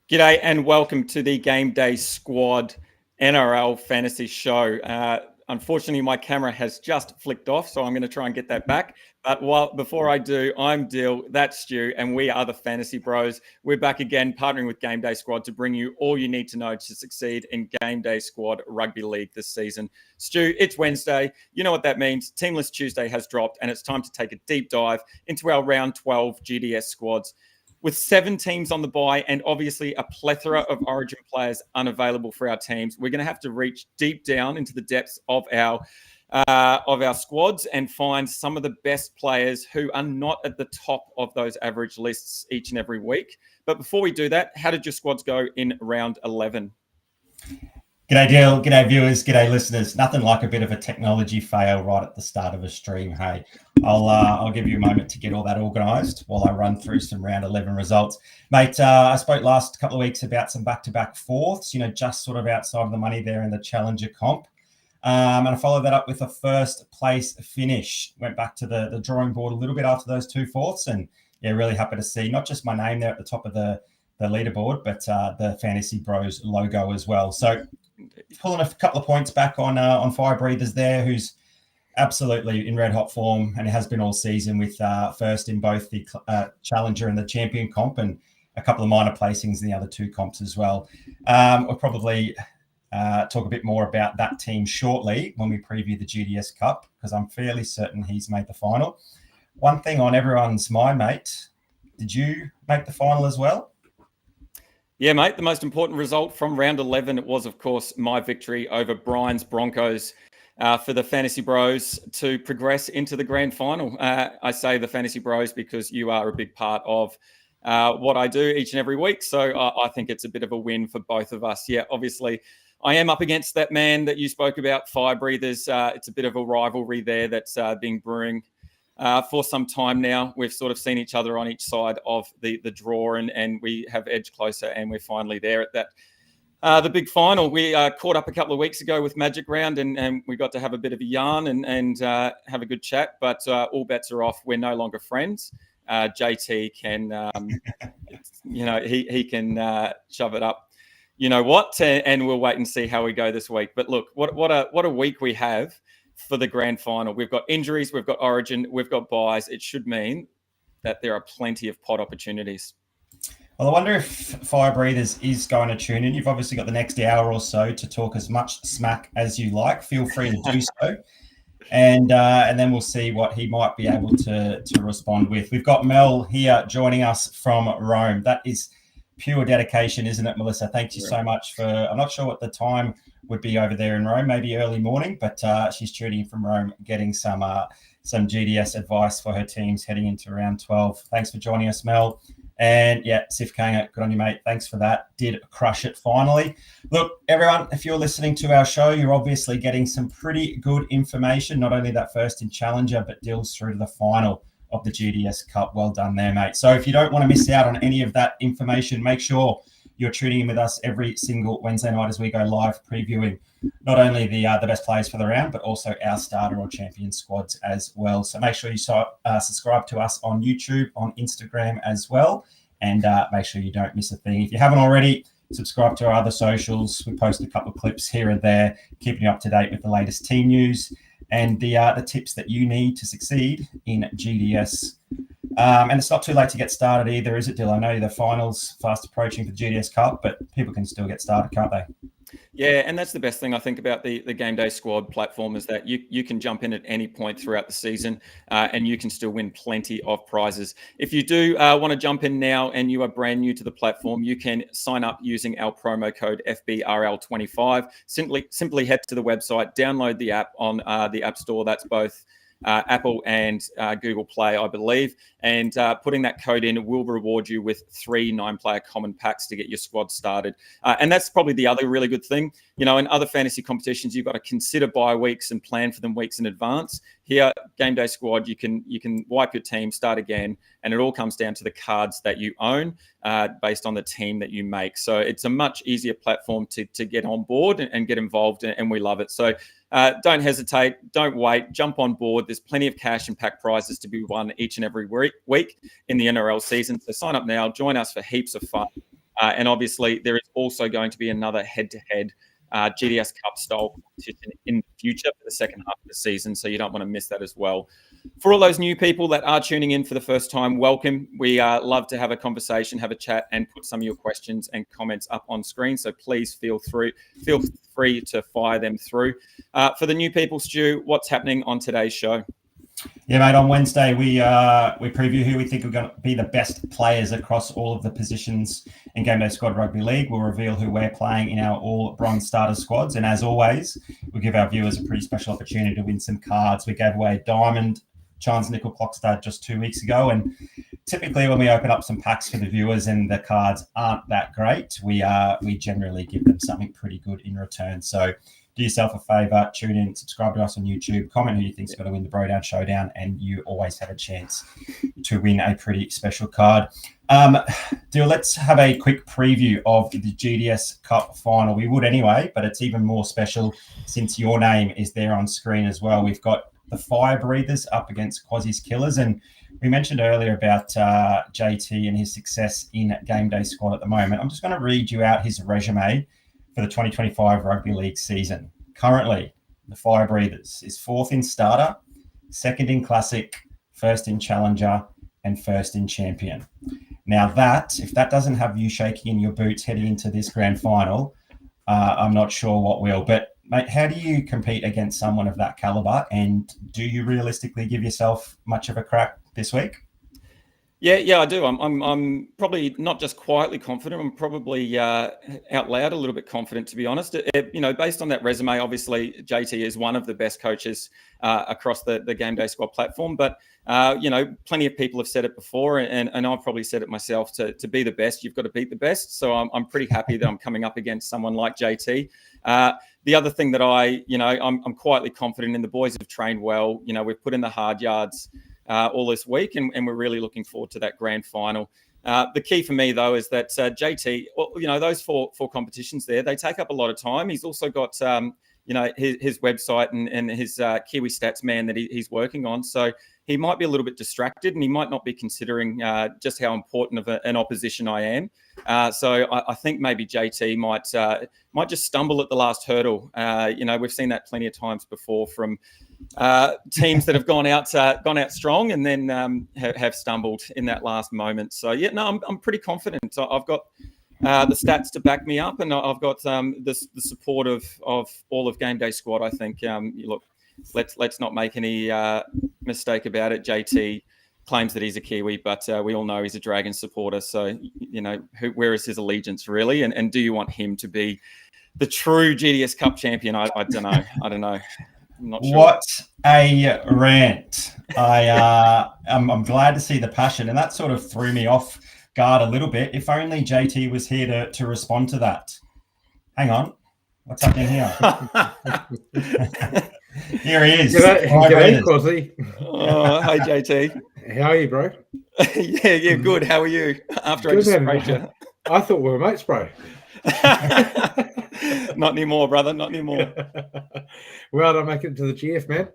G'day and welcome to the GameDay Squad NRL Fantasy Show. Unfortunately, my camera has just flicked off, so I'm going to try and get that back. But before I do, I'm Dill, that's Stu, and we are the Fantasy Bros. We're back again, partnering with GameDay Squad to bring you all you need to know to succeed in GameDay Squad Rugby League this season. Stu, it's Wednesday. You know what that means. Teamless Tuesday has dropped, and it's time to take a deep dive into our round 12 GDS squads. With 7 teams on the bye and obviously a plethora of Origin players unavailable for our teams, we're going to have to reach deep down into the depths of our squads and find some of the best players who are not at the top of those average lists each and every week. But before we do that, how did your squads go in round 11? G'day, Dill. G'day, viewers. G'day, listeners. Nothing like a bit of a technology fail right at the start of a stream. Hey, I'll give you a moment to get all that organised while I run through some round 11 results, mate. I spoke last couple of weeks about some back-to-back fourths. Just sort of outside of the money there in the Challenger comp, and I followed that up with a first place finish. Went back to the drawing board a little bit after those 2 fourths, and really happy to see not just my name there at the top of the leaderboard, but the Fantasy Bros logo as well. So pulling a couple of points back on Fire Breathers there, who's absolutely in red hot form and has been all season with first in both the Challenger and the Champion comp, and a couple of minor placings in the other 2 comps as well. We'll probably talk a bit more about that team shortly when we preview the GDS Cup, because I'm fairly certain he's made the final. One thing on everyone's mind, mate, did you make the final as well? Yeah, mate, the most important result from round 11 was, of course, my victory over Brian's Broncos for the Fantasy Bros to progress into the grand final. I say the Fantasy Bros because you are a big part of what I do each and every week. So I think it's a bit of a win for both of us. Yeah, obviously, I am up against that man that you spoke about, Fire Breathers. It's a bit of a rivalry there that's been brewing for some time now. We've sort of seen each other on each side of the draw, and we have edged closer, and we're finally there at that. The big final. We caught up a couple of weeks ago with Magic Round, and we got to have a bit of a yarn and have a good chat, but all bets are off. We're no longer friends. JT can, he can shove it up. You know what? And we'll wait and see how we go this week. But look, what a week we have for the grand final. We've got injuries, we've got Origin, we've got buys. It should mean that there are plenty of pot opportunities. Well, I wonder if Fire Breathers is going to tune in. You've obviously got the next hour or so to talk as much smack as you like. Feel free to do so. And then we'll see what he might be able to respond with. We've got Mel here joining us from Rome. That is pure dedication, isn't it, Melissa? Thank you so much for, I'm not sure what the time would be over there in Rome, maybe early morning, but she's tuning in from Rome, getting some GDS advice for her teams heading into round 12. Thanks for joining us, Mel. And yeah, Sif Kanga, good on you, mate. Thanks for that. Did crush it finally. Look, everyone, if you're listening to our show, you're obviously getting some pretty good information, not only that first in Challenger, but deals through to the final of the GDS Cup. Well done there, mate. So if you don't want to miss out on any of that information, make sure you're tuning in with us every single Wednesday night as we go live previewing not only the best players for the round, but also our starter or champion squads as well. So make sure you subscribe to us on YouTube, on Instagram as well, and make sure you don't miss a thing. If you haven't already, subscribe to our other socials. We post a couple of clips here and there, keeping you up to date with the latest team news and the tips that you need to succeed in GDS. And it's not too late to get started either, is it, Dill? I know the finals fast approaching for the GDS Cup, but people can still get started, can't they? Yeah, and that's the best thing I think about the GameDay Squad platform is that you can jump in at any point throughout the season and you can still win plenty of prizes. If you do want to jump in now and you are brand new to the platform, you can sign up using our promo code FBRL25. Simply head to the website, download the app on the App Store. That's both Apple and Google Play, I believe. And putting that code in will reward you with 3 9-player common packs to get your squad started. And that's probably the other really good thing. In other fantasy competitions, you've got to consider bye weeks and plan for them weeks in advance. Here, GameDay Squad, you can wipe your team, start again, and it all comes down to the cards that you own based on the team that you make. So it's a much easier platform to get on board and get involved, and we love it. So don't hesitate, don't wait, jump on board. There's plenty of cash and pack prizes to be won each and every week in the NRL season. So sign up now, join us for heaps of fun. And obviously, there is also going to be another head-to-head GDS Cup style competition in the future for the second half of the season, so you don't want to miss that as well. For all those new people that are tuning in for the first time, welcome. We love to have a conversation, have a chat, and put some of your questions and comments up on screen. So please feel free to fire them through. For the new people, Stu, what's happening on today's show? Yeah, mate, on Wednesday, we preview who we think are going to be the best players across all of the positions in GameDay Squad Rugby League. We'll reveal who we're playing in our all-bronze starter squads. And as always, we'll give our viewers a pretty special opportunity to win some cards. We gave away a Diamond Chance Nickel Clock Star just 2 weeks ago. And typically when we open up some packs for the viewers and the cards aren't that great, we generally give them something pretty good in return. So do yourself a favor, tune in, subscribe to us on YouTube, comment who you think's going to win the Bro Down Showdown, and you always have a chance to win a pretty special card. Let's have a quick preview of the GDS Cup final. We would anyway, but it's even more special since your name is there on screen as well. We've got the Fire Breathers up against Quasi's Killers, and we mentioned earlier about JT and his success in GameDay Squad at the moment. I'm just going to read you out his resume for the 2025 Rugby League season. Currently, the Fire Breathers is 4th in starter, 2nd in classic, 1st in challenger, and 1st in champion. Now if that doesn't have you shaking in your boots heading into this grand final, I'm not sure what will. But mate, how do you compete against someone of that caliber? And do you realistically give yourself much of a crack this week? Yeah, I do. I'm probably not just quietly confident. I'm probably out loud a little bit confident, to be honest. Based on that resume, obviously JT is one of the best coaches across the GameDay Squad platform. But plenty of people have said it before, and I've probably said it myself. To be the best, you've got to beat the best. So I'm pretty happy that I'm coming up against someone like JT. The other thing that I'm quietly confident in. The boys have trained well. We've put in the hard yards all this week, and we're really looking forward to that grand final. The key for me, though, is that JT, those four competitions there, they take up a lot of time. He's also got, his website and his Kiwi Stats man that he's working on. So he might be a little bit distracted, and he might not be considering just how important of an opposition I am. So I think maybe JT might just stumble at the last hurdle. We've seen that plenty of times before from teams that have gone out strong and then have stumbled in that last moment. So I'm pretty confident. I've got the stats to back me up, and I've got the support of all of GameDay Squad. I think look, let's not make any mistake about it. JT claims that he's a Kiwi, but we all know he's a Dragon supporter. So where is his allegiance really? And do you want him to be the true GDS Cup champion? I don't know. I'm not sure. What a rant. I'm glad to see the passion, and that sort of threw me off guard a little bit. If only JT was here to respond to that. Hang on. What's happening here? Here he is. G'day, Quasi. Oh, hey, JT. How are you, bro? yeah, good. How are you? After Good, I just sprayed you. I thought we were mates, bro. Not anymore, brother. Not anymore. Well done, make it to the GF, man.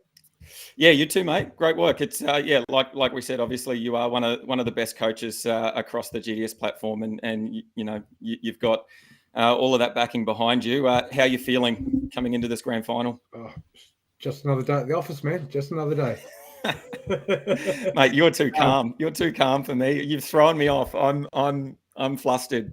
Yeah, you too, mate. Great work. It's like we said, obviously you are one of the best coaches across the GDS platform, and you've got all of that backing behind you. How are you feeling coming into this grand final? Oh, just another day at the office, man. Just another day. Mate, you're too calm. You're too calm for me. You've thrown me off. I'm flustered.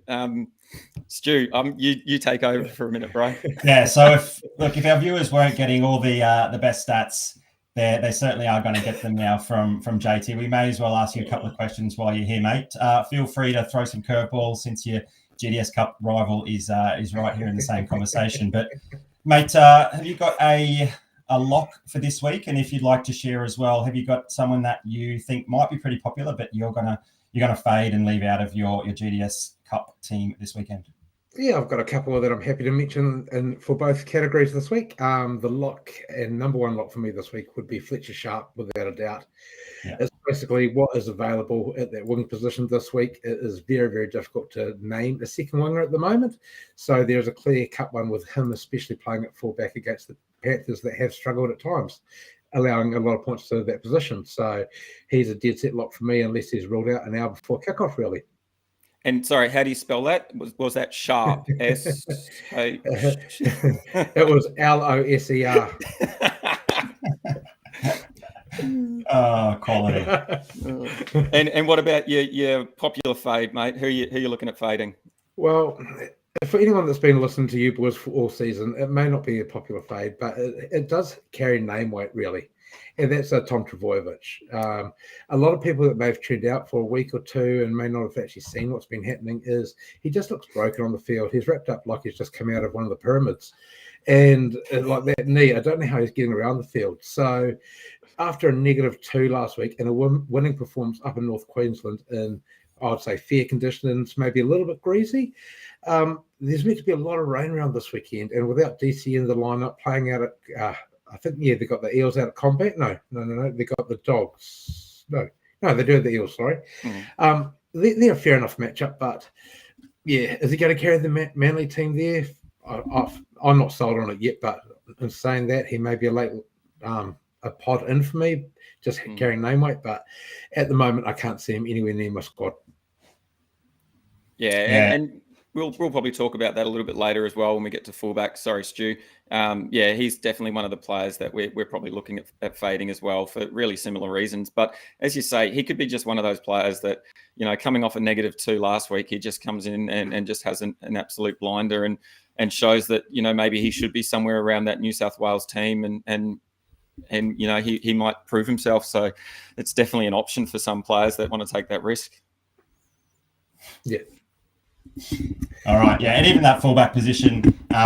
Stu, you take over for a minute, bro. Yeah. So if our viewers weren't getting all the best stats, they certainly are going to get them now from JT. We may as well ask you a couple of questions while you're here, mate. Feel free to throw some curveballs since your GDS Cup rival is right here in the same conversation. But mate, have you got a lock for this week? And if you'd like to share as well, have you got someone that you think might be pretty popular, but you're gonna fade and leave out of your GDS Cup team this weekend? Yeah, I've got a couple that I'm happy to mention and for both categories this week. The lock and number one lock for me this week would be Fletcher Sharp, without a doubt. Yeah. It's basically what is available at that wing position this week. It is very, very difficult to name a second winger at the moment. So there's a clear-cut one with him, especially playing at fullback against the Panthers that have struggled at times, allowing a lot of points to that position. So he's a dead set lock for me unless he's ruled out an hour before kickoff, really. And sorry, how do you spell that? Was that sharp? S-H? It was Loser. Quality. And what about your popular fade, mate? Who are you looking at fading? Well, for anyone that's been listening to you boys for all season, it may not be a popular fade, but it does carry name weight, really. And that's Tom Trbojevic. A lot of people that may have tuned out for a week or two and may not have actually seen what's been happening is he just looks broken on the field. He's wrapped up like he's just come out of one of the pyramids. And like that knee, I don't know how he's getting around the field. So after a -2 last week and a winning performance up in North Queensland in, I'd say, fair conditions, maybe a little bit greasy, there's meant to be a lot of rain around this weekend. And without DC in the lineup, playing out at, I think, they got the Eels out at combat. No, they got the Dogs. No, they do have the Eels, sorry. They're a fair enough matchup, but yeah, is he going to carry the Manly team there? I'm not sold on it yet, but in saying that, he may be a pod in for me, just carrying name weight, but at the moment I can't see him anywhere near my squad. Yeah. And we'll probably talk about that a little bit later as well when we get to fullback. Sorry, Stu. He's definitely one of the players that we're probably looking at fading as well for really similar reasons. But as you say, he could be just one of those players that, coming off a -2 last week, he just comes in and just has an absolute blinder and shows that, maybe he should be somewhere around that New South Wales team and he might prove himself. So it's definitely an option for some players that want to take that risk. Yeah. All right. Yeah. And even that fullback position,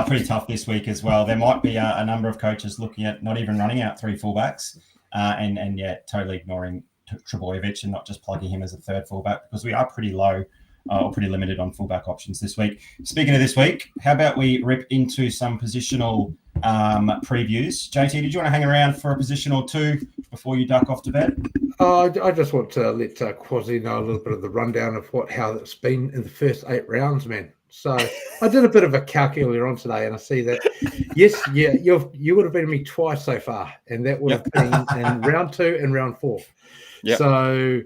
pretty tough this week as well. There might be a number of coaches looking at not even running out 3 fullbacks and totally ignoring Trbojevic and not just plugging him as a third fullback because we are pretty low or pretty limited on fullback options this week. Speaking of this week, how about we rip into some positional previews? JT, did you want to hang around for a position or two before you duck off to bed? I just want to let Quasi know a little bit of the rundown of how it's been in the first 8 rounds, man. So I did a bit of a calc earlier on today, and I see that, you would have beaten me twice so far, and that would have been in round 2 and round 4. Yep. So,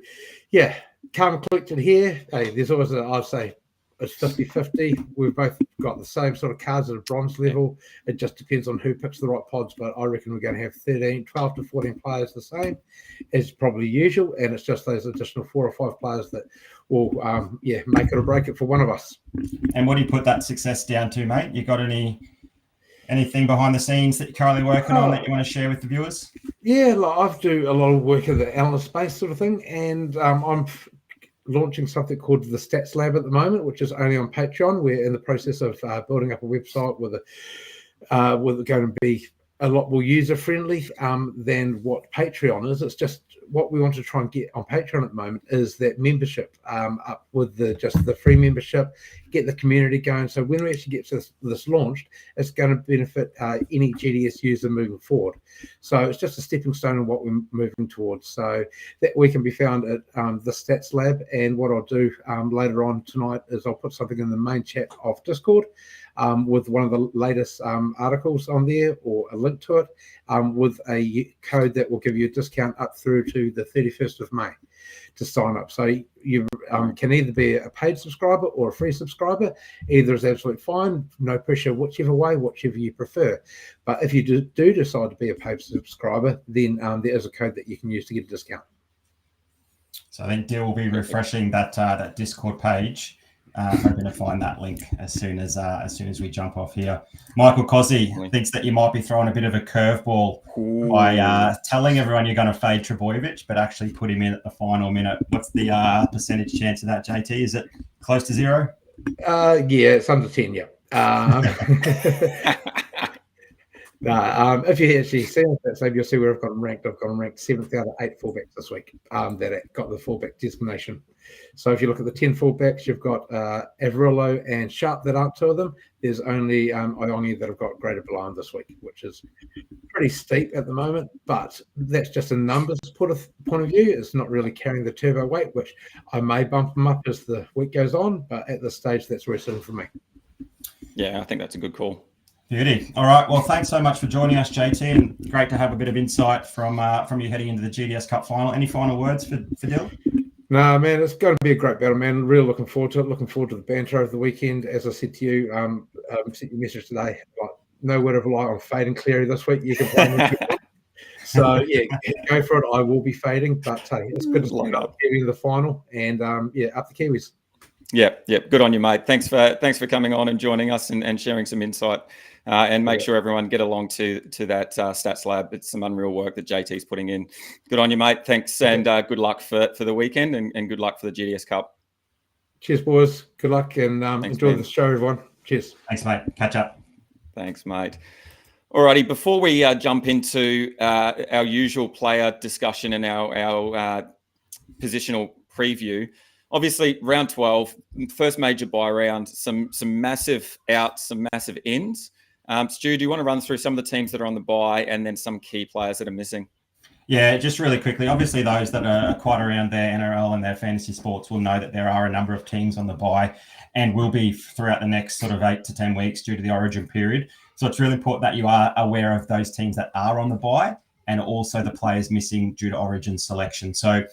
yeah, calm and collected here. Hey, there's always I'd say it's 50-50. We've both got the same sort of cards at a bronze level. It just depends on who picks the right pods, but I reckon we're going to have 12 to 14 players the same as probably usual, and it's just those additional 4 or 5 players that will, make it or break it for one of us. And what do you put that success down to, mate? You got anything behind the scenes that you're currently working on that you want to share with the viewers? Yeah, I do a lot of work in the analyst space sort of thing, and I'm launching something called the Stats Lab at the moment, which is only on Patreon. We're in the process of building up a website with going to be a lot more user friendly than what Patreon is. It's just what we want to try and get on Patreon at the moment is that membership up with the free membership, get the community going. So when we actually get this launched, it's going to benefit any GDS user moving forward. So it's just a stepping stone in what we're moving towards. So that we can be found at the Stats Lab. And what I'll do later on tonight is I'll put something in the main chat of Discord with one of the latest articles on there or a link to it with a code that will give you a discount up through to the 31st of May to sign up. So you can either be a paid subscriber or a free subscriber. Either is absolutely fine, no pressure, whichever you prefer. But if you do decide to be a paid subscriber, then there is a code that you can use to get a discount. So I think Dill will be refreshing that Discord page. Hoping to find that link as soon as we jump off here. Michael Cozzi thinks that you might be throwing a bit of a curveball by telling everyone you're going to fade Trbojevic, but actually put him in at the final minute. What's the percentage chance of that, JT? Is it close to 0? It's under 10. Yeah. If you actually see that, so you'll see where I've got them ranked. I've got them ranked 7th out of 8 fullbacks this week that got the fullback designation. So if you look at the 10 fullbacks, you've got Averillo and Sharp that aren't 2 of them. There's only Iongi that have got graded below this week, which is pretty steep at the moment. But that's just a numbers point of view. It's not really carrying the turbo weight, which I may bump them up as the week goes on. But at this stage, that's where it's in for me. Yeah, I think that's a good call. Beauty. All right. Well, thanks so much for joining us, JT, and great to have a bit of insight from you heading into the GDS Cup final. Any final words for Dill? No, man, it's going to be a great battle, man. Really looking forward to it. Looking forward to the banter over the weekend. As I said to you, sent your message today. Like, no word of a lie. I'm fading Cleary this week. You can blame me if you want. So yeah, go for it. I will be fading, but it's good to see Kiwi in the final, and up the Kiwis. Yeah, good on you, mate. Thanks for coming on and joining us and sharing some insight. And make sure everyone get along to that Stats Lab. It's some unreal work that JT's putting in. Good on you, mate. Thanks, and good luck for the weekend, and good luck for the GDS Cup. Cheers, boys. Good luck, and enjoy the show, everyone. Cheers. Thanks, mate. Catch up. Thanks, mate. Alrighty, before we jump into our usual player discussion and our positional preview, obviously round 12, first major buy round, some massive outs, some massive ins. Stu, do you want to run through some of the teams that are on the buy and then some key players that are missing? Yeah, just really quickly. Obviously, those that are quite around their NRL and their fantasy sports will know that there are a number of teams on the buy and will be throughout the next sort of 8 to 10 weeks due to the origin period. So it's really important that you are aware of those teams that are on the buy and also the players missing due to origin selection. So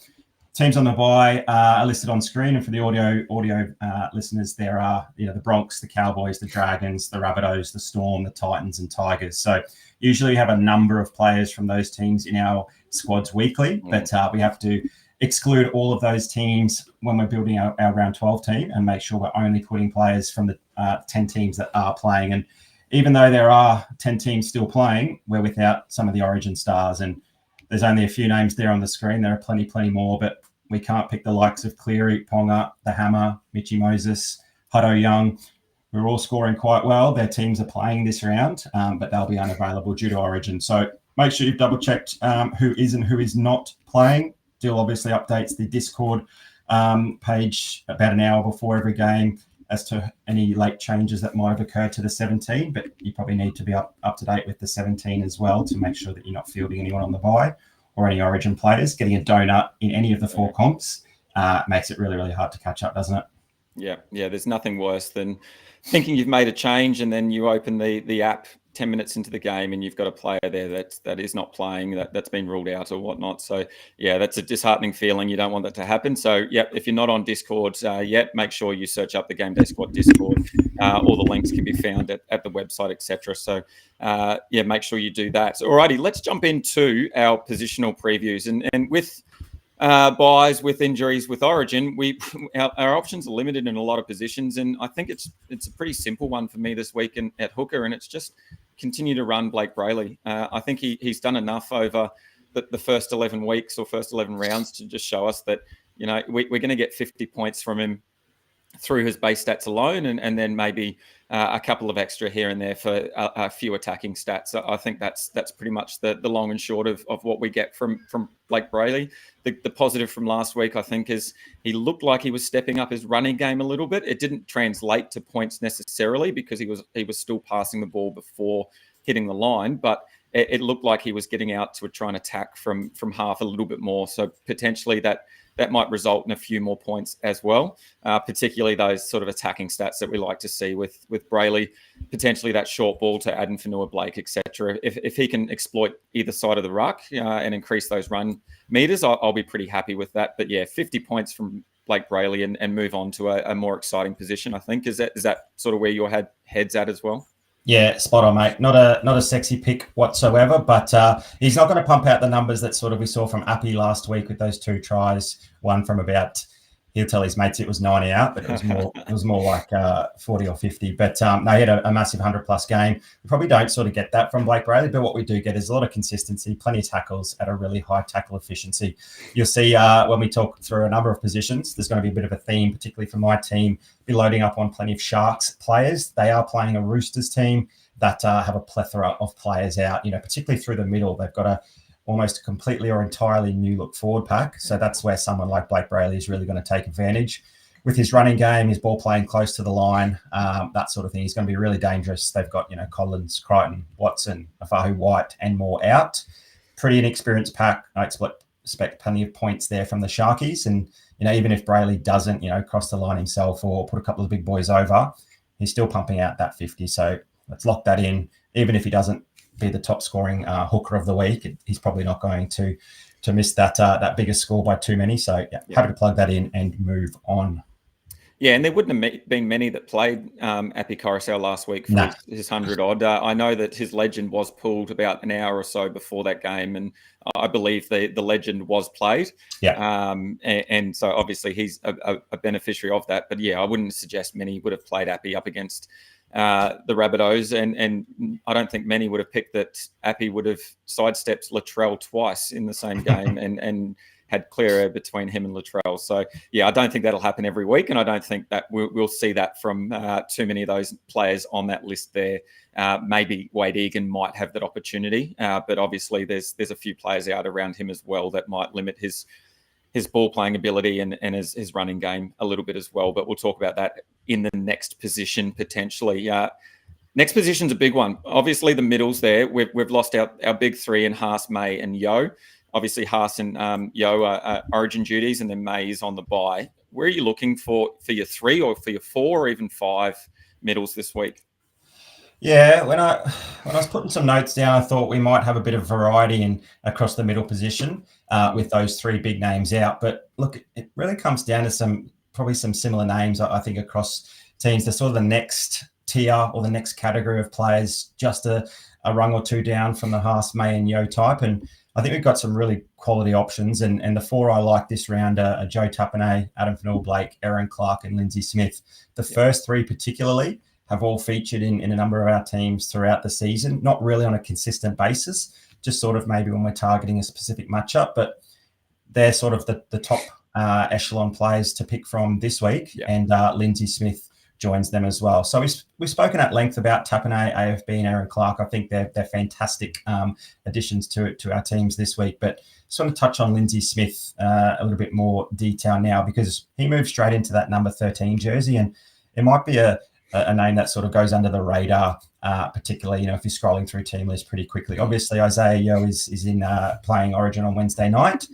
teams on the buy are listed on screen, and for the audio listeners, there are the Bronx, the Cowboys, the Dragons, the Rabbitohs, the Storm, the Titans, and Tigers. So usually we have a number of players from those teams in our squads weekly, but we have to exclude all of those teams when we're building our round 12 team and make sure we're only putting players from the 10 teams that are playing. And even though there are 10 teams still playing, we're without some of the origin stars, and there's only a few names there on the screen. There are plenty more, but we can't pick the likes of Cleary, Ponga, the Hammer, Mitchy Moses, Hutto Young. We're all scoring quite well. Their teams are playing this round, but they'll be unavailable due to origin. So make sure you've double-checked who is and who is not playing. Dill obviously updates the Discord page about an hour before every game as to any late changes that might have occurred to the 17, but you probably need to be up to date with the 17 as well to make sure that you're not fielding anyone on the buy or any origin players. Getting a donut in any of the 4 comps makes it really, really hard to catch up, doesn't it? Yeah. There's nothing worse than thinking you've made a change and then you open the app 10 minutes into the game and you've got a player there that is not playing, that's been ruled out or whatnot. So yeah, that's a disheartening feeling. You don't want that to happen. So yeah, if you're not on Discord yet, make sure you search up the GameDay Squad Discord. All the links can be found at the website, etc. So make sure you do that. So, alrighty, let's jump into our positional previews. And with buys, with injuries, with origin, our options are limited in a lot of positions, and I think it's a pretty simple one for me this week at hooker, and it's just continue to run Blake Brayley. I think he's done enough over the first 11 weeks or first 11 rounds to just show us that we're going to get 50 points from him through his base stats alone, and then maybe a couple of extra here and there for a few attacking stats. I think that's pretty much the long and short of what we get from Blake Brayley. The positive from last week, I think, is he looked like he was stepping up his running game a little bit. It didn't translate to points necessarily because he was still passing the ball before hitting the line, but it looked like he was getting out to try and attack from half a little bit more. So potentially that might result in a few more points as well, particularly those sort of attacking stats that we like to see with Brayley, potentially that short ball to Adam Fanua, Blake, etc. If he can exploit either side of the ruck and increase those run meters, I'll be pretty happy with that. But yeah, 50 points from Blake Brayley and move on to a more exciting position, I think. Is that sort of where your head's at as well? Yeah, spot on, mate. Not a sexy pick whatsoever, but he's not going to pump out the numbers that sort of we saw from Appy last week with those 2 tries. One from about, he'll tell his mates it was 90 out, but it was more like 40 or 50. But they had a massive 100+ game. We probably don't sort of get that from Blake Brayley, but what we do get is a lot of consistency, plenty of tackles at a really high tackle efficiency. You'll see when we talk through a number of positions, there's going to be a bit of a theme, particularly for my team, be loading up on plenty of Sharks players. They are playing a Roosters team that have a plethora of players out, particularly through the middle. They've got a almost completely or entirely new look forward pack. So that's where someone like Blake Brayley is really going to take advantage. With his running game, his ball playing close to the line, that sort of thing, he's going to be really dangerous. They've got, Collins, Crichton, Watson, Afahu White, and more out. Pretty inexperienced pack. I expect plenty of points there from the Sharkies. And, even if Brayley doesn't, cross the line himself or put a couple of big boys over, he's still pumping out that 50. So let's lock that in. Even if he doesn't be the top scoring hooker of the week, he's probably not going to to miss that bigger score by too many. So happy to plug that in and move on. Yeah, and there wouldn't have been many that played Api Coruscant last week for his 100 odd. I know that his legend was pulled about an hour or so before that game, and I believe the legend was played. Yeah. And so obviously he's a beneficiary of that. But yeah, I wouldn't suggest many would have played Api up against the Rabbitohs, and I don't think many would have picked that Api would have sidestepped Latrell twice in the same game and had clear air between him and Latrell. So, yeah, I don't think that'll happen every week, and I don't think that we'll see that from too many of those players on that list there. Maybe Wade Egan might have that opportunity, but obviously there's a few players out around him as well that might limit his ball playing ability and his running game a little bit as well. But we'll talk about that in the next position potentially. Next position's a big one. Obviously, the middles there, we've lost our big three in Haas, May, and Yo. Obviously, Haas and Yo are origin duties, and then May is on the bye. Where are you looking for your 3 or for your 4 or even 5 middles this week? Yeah, when I was putting some notes down, I thought we might have a bit of variety across the middle position with those 3 big names out. But look, it really comes down to probably some similar names, I think, across teams. They're sort of the next tier or the next category of players, just a rung or 2 down from the Haas, May, and Yo type. And I think we've got some really quality options. And the 4 I like this round are Joe Tapine, Adam Fanua-Blake, Aaron Clark, and Lindsay Smith. The first 3 particularly have all featured in a number of our teams throughout the season, not really on a consistent basis, just sort of maybe when we're targeting a specific matchup, but they're sort of the top echelon players to pick from this week. Yeah. And Lindsay Smith joins them as well. So we've spoken at length about Tapine, AFB, and Aaron Clark. I think they're fantastic additions to our teams this week. But just want to touch on Lindsay Smith a little bit more detail now, because he moved straight into that number 13 jersey, and it might be a name that sort of goes under the radar, particularly, if you're scrolling through team list pretty quickly. Obviously, Isaiah Yo is in playing Origin on Wednesday night,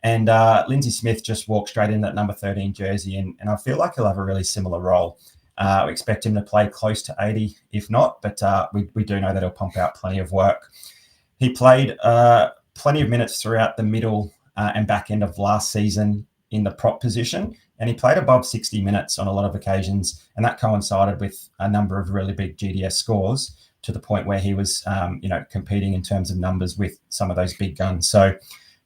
and Lindsay Smith just walked straight in that number 13 jersey, and I feel like he'll have a really similar role. We expect him to play close to 80, if not, but we do know that he'll pump out plenty of work. He played plenty of minutes throughout the middle and back end of last season in the prop position, and he played above 60 minutes on a lot of occasions, and that coincided with a number of really big GDS scores to the point where he was, competing in terms of numbers with some of those big guns. So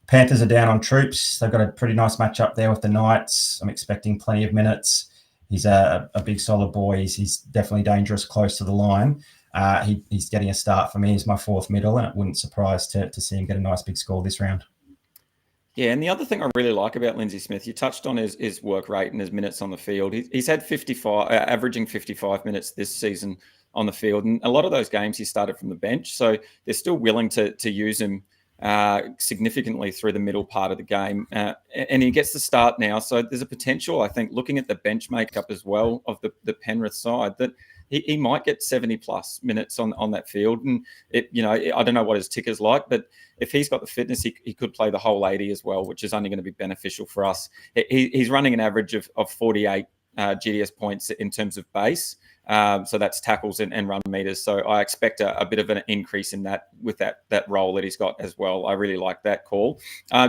Panthers are down on troops. They've got a pretty nice matchup there with the Knights. I'm expecting plenty of minutes. He's a big, solid boy. He's definitely dangerous close to the line. He's getting a start for me as my 4th middle, and it wouldn't surprise to see him get a nice big score this round. Yeah, and the other thing I really like about Lindsay Smith, you touched on his work rate and his minutes on the field. He's had 55, averaging 55 minutes this season on the field, and a lot of those games he started from the bench, so they're still willing to use him significantly through the middle part of the game, and he gets the start now. So there's a potential, I think, looking at the bench makeup as well of the Penrith side, that he might get 70 plus minutes on that field. And I don't know what his ticker's like, but if he's got the fitness, he could play the whole 80 as well, which is only going to be beneficial for us. He's running an average of 48 GDS points in terms of base. So that's tackles and run meters. So I expect a bit of an increase in that with that role that he's got as well. I really like that call.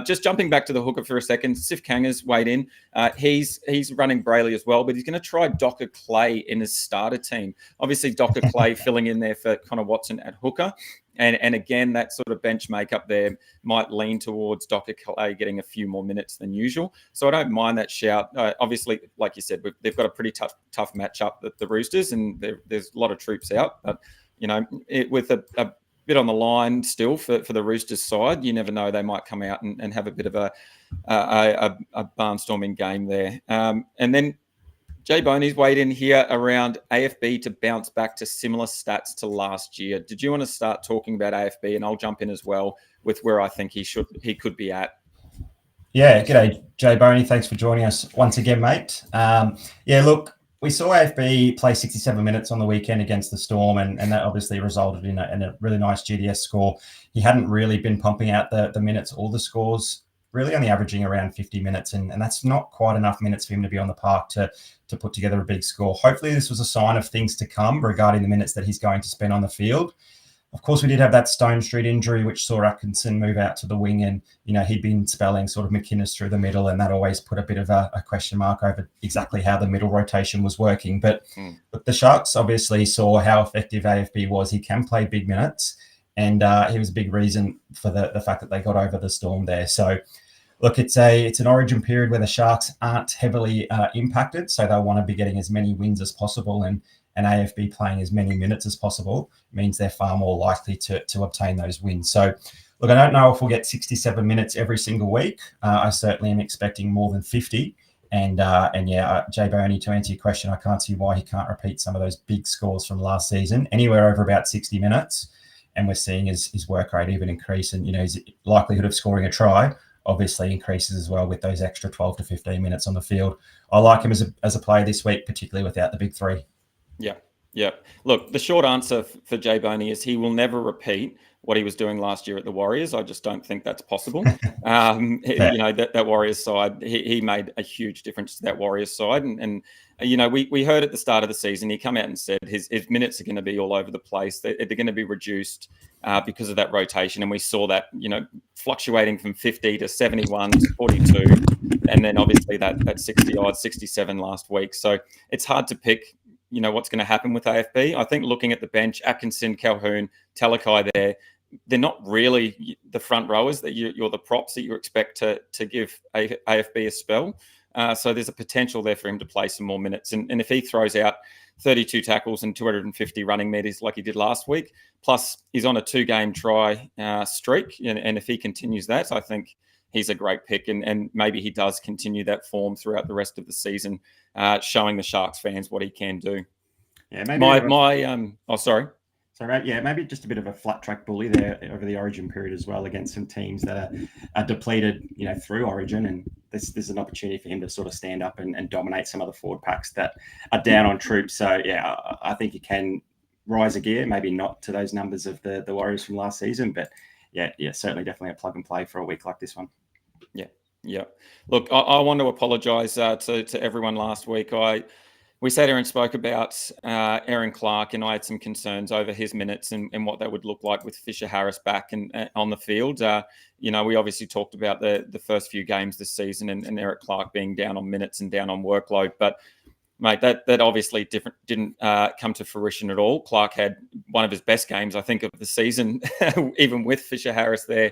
Just jumping back to the hooker for a second, Sif Kanga's weighed in. He's running Brayley as well, but he's going to try Docker Clay in his starter team. Obviously, Docker Clay filling in there for Connor Watson at hooker. And again, that sort of bench makeup there might lean towards Docker Clay getting a few more minutes than usual. So I don't mind that shout. Obviously, like you said, they've got a pretty tough matchup, the Roosters, and there's a lot of troops out. But, with a bit on the line still for the Roosters side, you never know, they might come out and have a bit of a barnstorming game there. And then Jay Boney's weighed in here around AFB to bounce back to similar stats to last year. Did you want to start talking about AFB? And I'll jump in as well with where I think he could be at. Yeah, g'day, Jay Boney. Thanks for joining us once again, mate. Look, we saw AFB play 67 minutes on the weekend against the Storm, and that obviously resulted in a really nice GDS score. He hadn't really been pumping out the minutes or the scores, really only averaging around 50 minutes, and that's not quite enough minutes for him to be on the park to put together a big score. Hopefully this was a sign of things to come regarding the minutes that he's going to spend on the field. Of course, we did have that Stone Street injury, which saw Atkinson move out to the wing, and he'd been spelling sort of McInnes through the middle, and that always put a bit of a question mark over exactly how the middle rotation was working. But the Sharks obviously saw how effective AFB was. He can play big minutes, and he was a big reason for the fact that they got over the Storm there. So, look, it's an origin period where the Sharks aren't heavily impacted, so they'll want to be getting as many wins as possible, and AFB playing as many minutes as possible means they're far more likely to obtain those wins. So, look, I don't know if we'll get 67 minutes every single week. I certainly am expecting more than 50. And yeah, Jay Boney, to answer your question, I can't see why he can't repeat some of those big scores from last season, anywhere over about 60 minutes. And we're seeing his work rate even increase, and his likelihood of scoring a try obviously increases as well with those extra 12 to 15 minutes on the field. I like him as a player this week, particularly without the big three. Yeah. Look, the short answer for Jay Boney is he will never repeat what he was doing last year at the Warriors. I just don't think that's possible. That Warriors side, he made a huge difference to that Warriors side. And we heard at the start of the season, he come out and said his minutes are going to be all over the place. They're going to be reduced because of that rotation. And we saw that, fluctuating from 50 to 71 to 42. And then obviously that 60-odd, 67 last week. So it's hard to pick what's going to happen with AFB. I think looking at the bench, Atkinson, Calhoun, Talakai they're not really the front rowers that you're the props that you expect to give AFB a spell. So there's a potential there for him to play some more minutes. And if he throws out 32 tackles and 250 running meters like he did last week, plus he's on a 2-game try streak, and if he continues that, I think he's a great pick, and maybe he does continue that form throughout the rest of the season, showing the Sharks fans what he can do. Yeah, maybe sorry. So, maybe just a bit of a flat track bully there over the Origin period as well against some teams that are depleted, through Origin, and there's an opportunity for him to sort of stand up and dominate some of the forward packs that are down on troops. So, yeah, I think he can rise a gear, maybe not to those numbers of the Warriors from last season, but yeah, certainly definitely a plug and play for a week like this one. Yeah. Look, I want to apologise to everyone last week. We sat here and spoke about Aaron Clark, and I had some concerns over his minutes and what that would look like with Fisher Harris back and on the field. We obviously talked about the first few games this season and Eric Clark being down on minutes and down on workload, but mate, that obviously didn't come to fruition at all. Clark had one of his best games, I think, of the season, even with Fisher Harris there.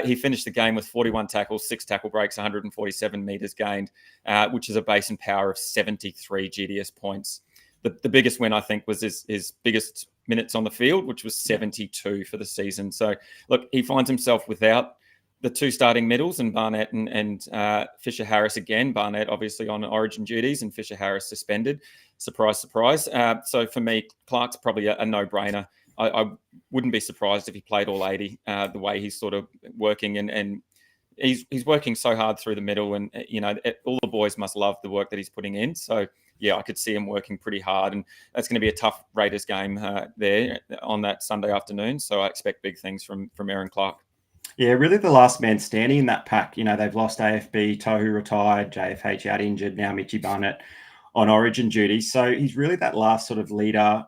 He finished the game with 41 tackles, 6 tackle breaks, 147 meters gained, which is a base and power of 73 GDS points. The biggest win, I think, was his biggest minutes on the field, which was 72 for the season. So, look, he finds himself without the 2 starting middles, and Barnett and Fisher Harris again. Barnett obviously on Origin duties and Fisher Harris suspended. Surprise, surprise. So for me, Clark's probably a no-brainer. I wouldn't be surprised if he played all 80 the way he's sort of working, and he's working so hard through the middle, and all the boys must love the work that he's putting in. So yeah, I could see him working pretty hard, and that's going to be a tough Raiders game there on that Sunday afternoon. So I expect big things from Aaron Clark. Yeah, really the last man standing in that pack. They've lost AFB, Tohu retired, JFH out injured, now Mitchy Barnett on Origin duty. So he's really that last sort of leader,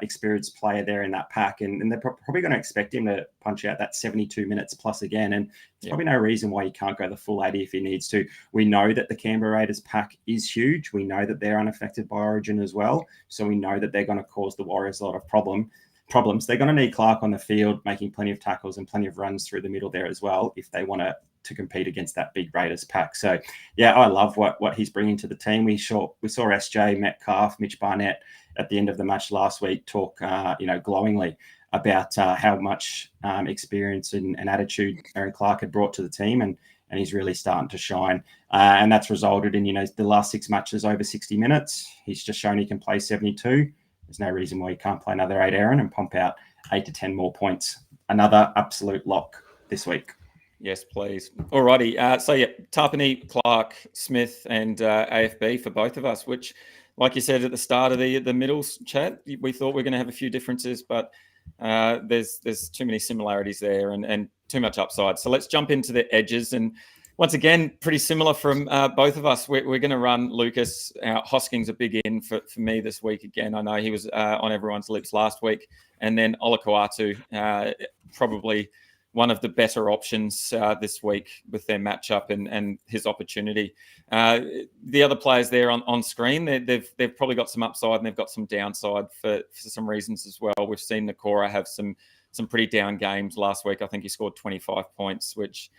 experienced player there in that pack. And they're probably going to expect him to punch out that 72 minutes plus again. And there's probably no reason why he can't go the full 80 if he needs to. We know that the Canberra Raiders pack is huge. We know that they're unaffected by Origin as well. So we know that they're going to cause the Warriors a lot of problems. They're going to need Clark on the field, making plenty of tackles and plenty of runs through the middle there as well, if they want to compete against that big Raiders pack. So, yeah, I love what he's bringing to the team. We saw SJ, Metcalf, Mitch Barnett at the end of the match last week talk, glowingly about how much experience and attitude Aaron Clark had brought to the team, and he's really starting to shine. And that's resulted in, the last 6 matches over 60 minutes. He's just shown he can play 72. There's no reason why he can't play another 8, Aaron, and pump out 8 to 10 more points. Another absolute lock this week. Yes, please. All righty. Tarpany, Clark, Smith, and AFB for both of us, which, like you said at the start of the middles chat, we thought we were going to have a few differences, but there's too many similarities there and too much upside. So let's jump into the edges. And Once again, pretty similar from both of us. We're going to run Lucas. Hosking's a big in for me this week again. I know he was on everyone's lips last week. And then Olakau'atu, probably one of the better options this week with their matchup and his opportunity. The other players there on screen, they've probably got some upside and they've got some downside for some reasons as well. We've seen Nakora have some pretty down games last week. I think he scored 25 points, which,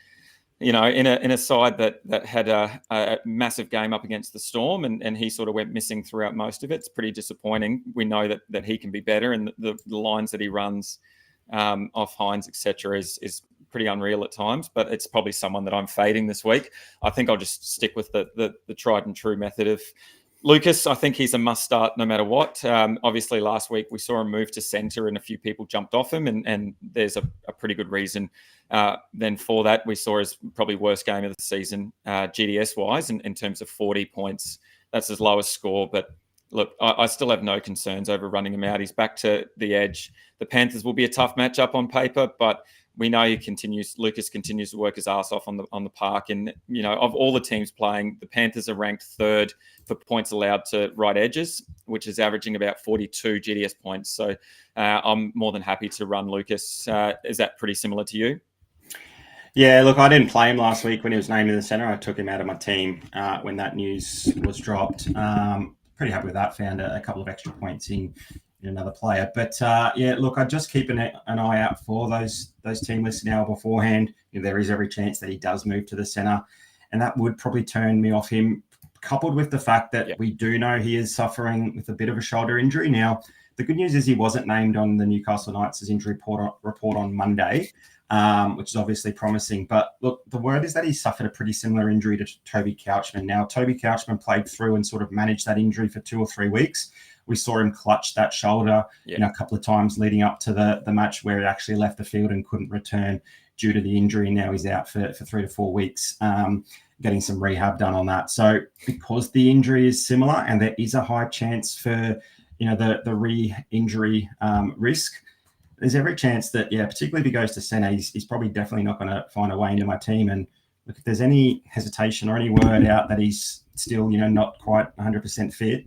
in a side that had a massive game up against the Storm, and he sort of went missing throughout most of it. It's pretty disappointing. We know that he can be better, and the lines that he runs off Hines, etc., is pretty unreal at times. But it's probably someone that I'm fading this week. I think I'll just stick with the tried and true method of Lucas. I think he's a must start no matter what. Obviously, last week we saw him move to centre and a few people jumped off him, and there's a pretty good reason. Then for that, we saw his probably worst game of the season, GDS-wise, in terms of 40 points. That's his lowest score. But look, I still have no concerns over running him out. He's back to the edge. The Panthers will be a tough matchup on paper, but we know Lucas continues to work his ass off on the park. And, of all the teams playing, the Panthers are ranked third for points allowed to right edges, which is averaging about 42 GDS points. So I'm more than happy to run Lucas. Is that pretty similar to you? Yeah, look, I didn't play him last week when he was named in the centre. I took him out of my team when that news was dropped. Pretty happy with that. Found a couple of extra points in another player. But look, I just keep an eye out for those team lists now beforehand. There is every chance that he does move to the centre, and that would probably turn me off him, coupled with the fact that we do know he is suffering with a bit of a shoulder injury. Now, the good news is he wasn't named on the Newcastle Knights' injury report on Monday, which is obviously promising. But look, the word is that he suffered a pretty similar injury to Toby Couchman. Now, Toby Couchman played through and sort of managed that injury for 2 or 3 weeks. We saw him clutch that shoulder a couple of times leading up to the match where it actually left the field and couldn't return due to the injury. Now he's out for 3 to 4 weeks, getting some rehab done on that. So because the injury is similar and there is a high chance for the re-injury risk, there's every chance that, particularly if he goes to centre, he's probably definitely not going to find a way into my team. And look, if there's any hesitation or any word out that he's still, not quite 100% fit,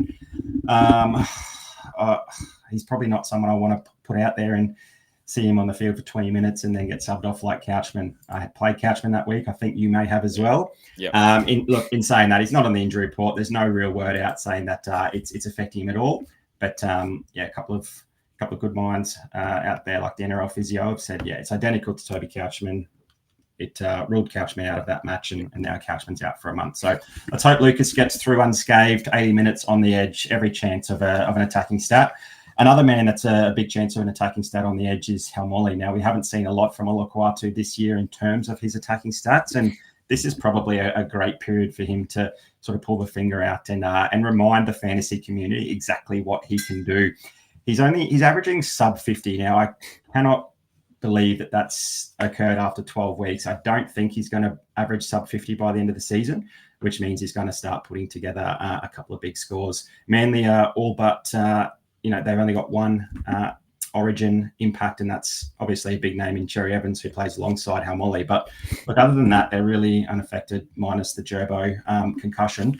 he's probably not someone I want to put out there and see him on the field for 20 minutes and then get subbed off like Couchman. I played Couchman that week. I think you may have as well. In saying that, he's not on the injury report. There's no real word out saying that it's affecting him at all. But a couple of good minds out there, like the NRL physio, have said, it's identical to Toby Couchman. It ruled Couchman out of that match, and now Couchman's out for a month. So let's hope Lucas gets through unscathed, 80 minutes on the edge, every chance of an attacking stat. Another man that's a big chance of an attacking stat on the edge is Helmolly. Now, we haven't seen a lot from Olakau'atu this year in terms of his attacking stats, and this is probably a great period for him to sort of pull the finger out and remind the fantasy community exactly what he can do. He's averaging sub 50 now. I cannot believe that that's occurred after 12 weeks. I don't think he's going to average sub 50 by the end of the season, which means he's going to start putting together a couple of big scores. Manly are all but, they've only got one Origin impact, and that's obviously a big name in Cherry Evans, who plays alongside Helmolly. But look, other than that, they're really unaffected, minus the Gerbo concussion.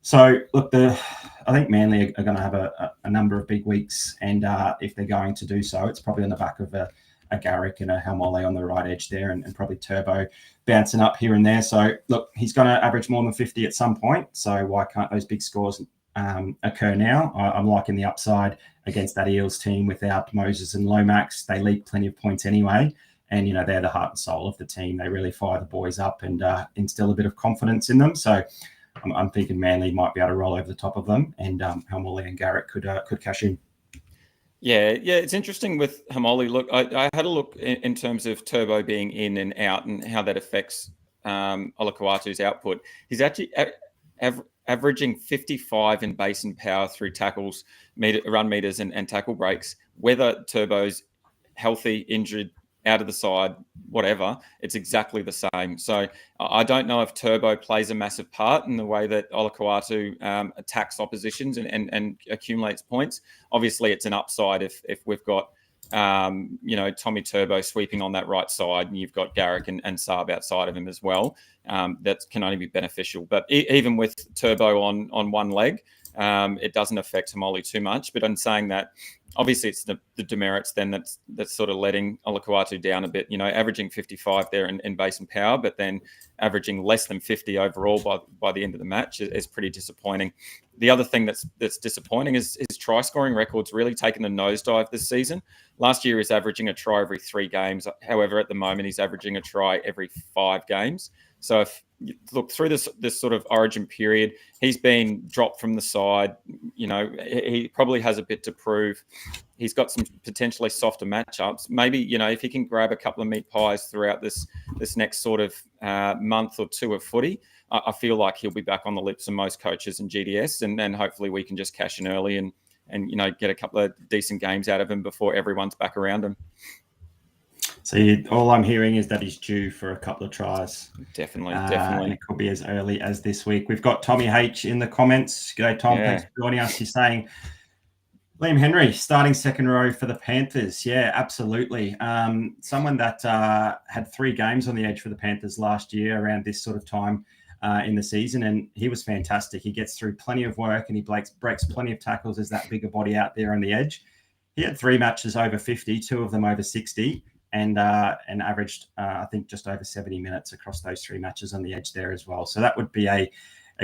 So look, I think Manly are going to have a number of big weeks, and if they're going to do so, it's probably on the back of a Garrick and a Helmolly on the right edge there, and probably Turbo bouncing up here and there. So look, he's going to average more than 50 at some point. So why can't those big scores occur now? I'm liking the upside against that Eels team without Moses and Lomax. They leak plenty of points anyway, and they're the heart and soul of the team. They really fire the boys up and instill a bit of confidence in them. So I'm thinking Manly might be able to roll over the top of them, and Helmolly and Garrett could cash in. Yeah, it's interesting with Helmolly. Look, I had a look in terms of Turbo being in and out and how that affects Olakau'atu's output. He's actually averaging 55 in base and power through tackles, run meters, and tackle breaks. Whether Turbo's healthy, injured, out of the side, whatever, it's exactly the same. So I don't know if Turbo plays a massive part in the way that Olakau'atu attacks oppositions and accumulates points. Obviously, it's an upside if we've got Tommy Turbo sweeping on that right side, and you've got Garrick and Saab outside of him as well. That can only be beneficial. But even with Turbo on one leg, it doesn't affect Hamoli too much. But I'm saying that obviously it's the demerits then that's sort of letting Olakuatu down a bit. Averaging 55 there in base and power, but then averaging less than 50 overall by the end of the match is pretty disappointing. The other thing that's disappointing is his try scoring record's really taken a nosedive this season. Last year he's averaging a try every 3 games. However, at the moment he's averaging a try every 5 games. So if you look through this sort of origin period, he's been dropped from the side. He probably has a bit to prove. He's got some potentially softer matchups. Maybe, if he can grab a couple of meat pies throughout this next sort of month or 2 of footy, I feel like he'll be back on the lips of most coaches in GDS, and then hopefully we can just cash in early and get a couple of decent games out of him before everyone's back around him. So all I'm hearing is that he's due for a couple of tries. Definitely. And it could be as early as this week. We've got Tommy H in the comments. G'day, Tom. Thanks for joining us. He's saying, Liam Henry, starting second row for the Panthers. Yeah, absolutely. Someone that had 3 games on the edge for the Panthers last year around this sort of time in the season, and he was fantastic. He gets through plenty of work and he breaks plenty of tackles as that bigger body out there on the edge. He had 3 matches over 50, 2 of them over 60. And averaged, I think, just over 70 minutes across those 3 matches on the edge there as well. So that would be a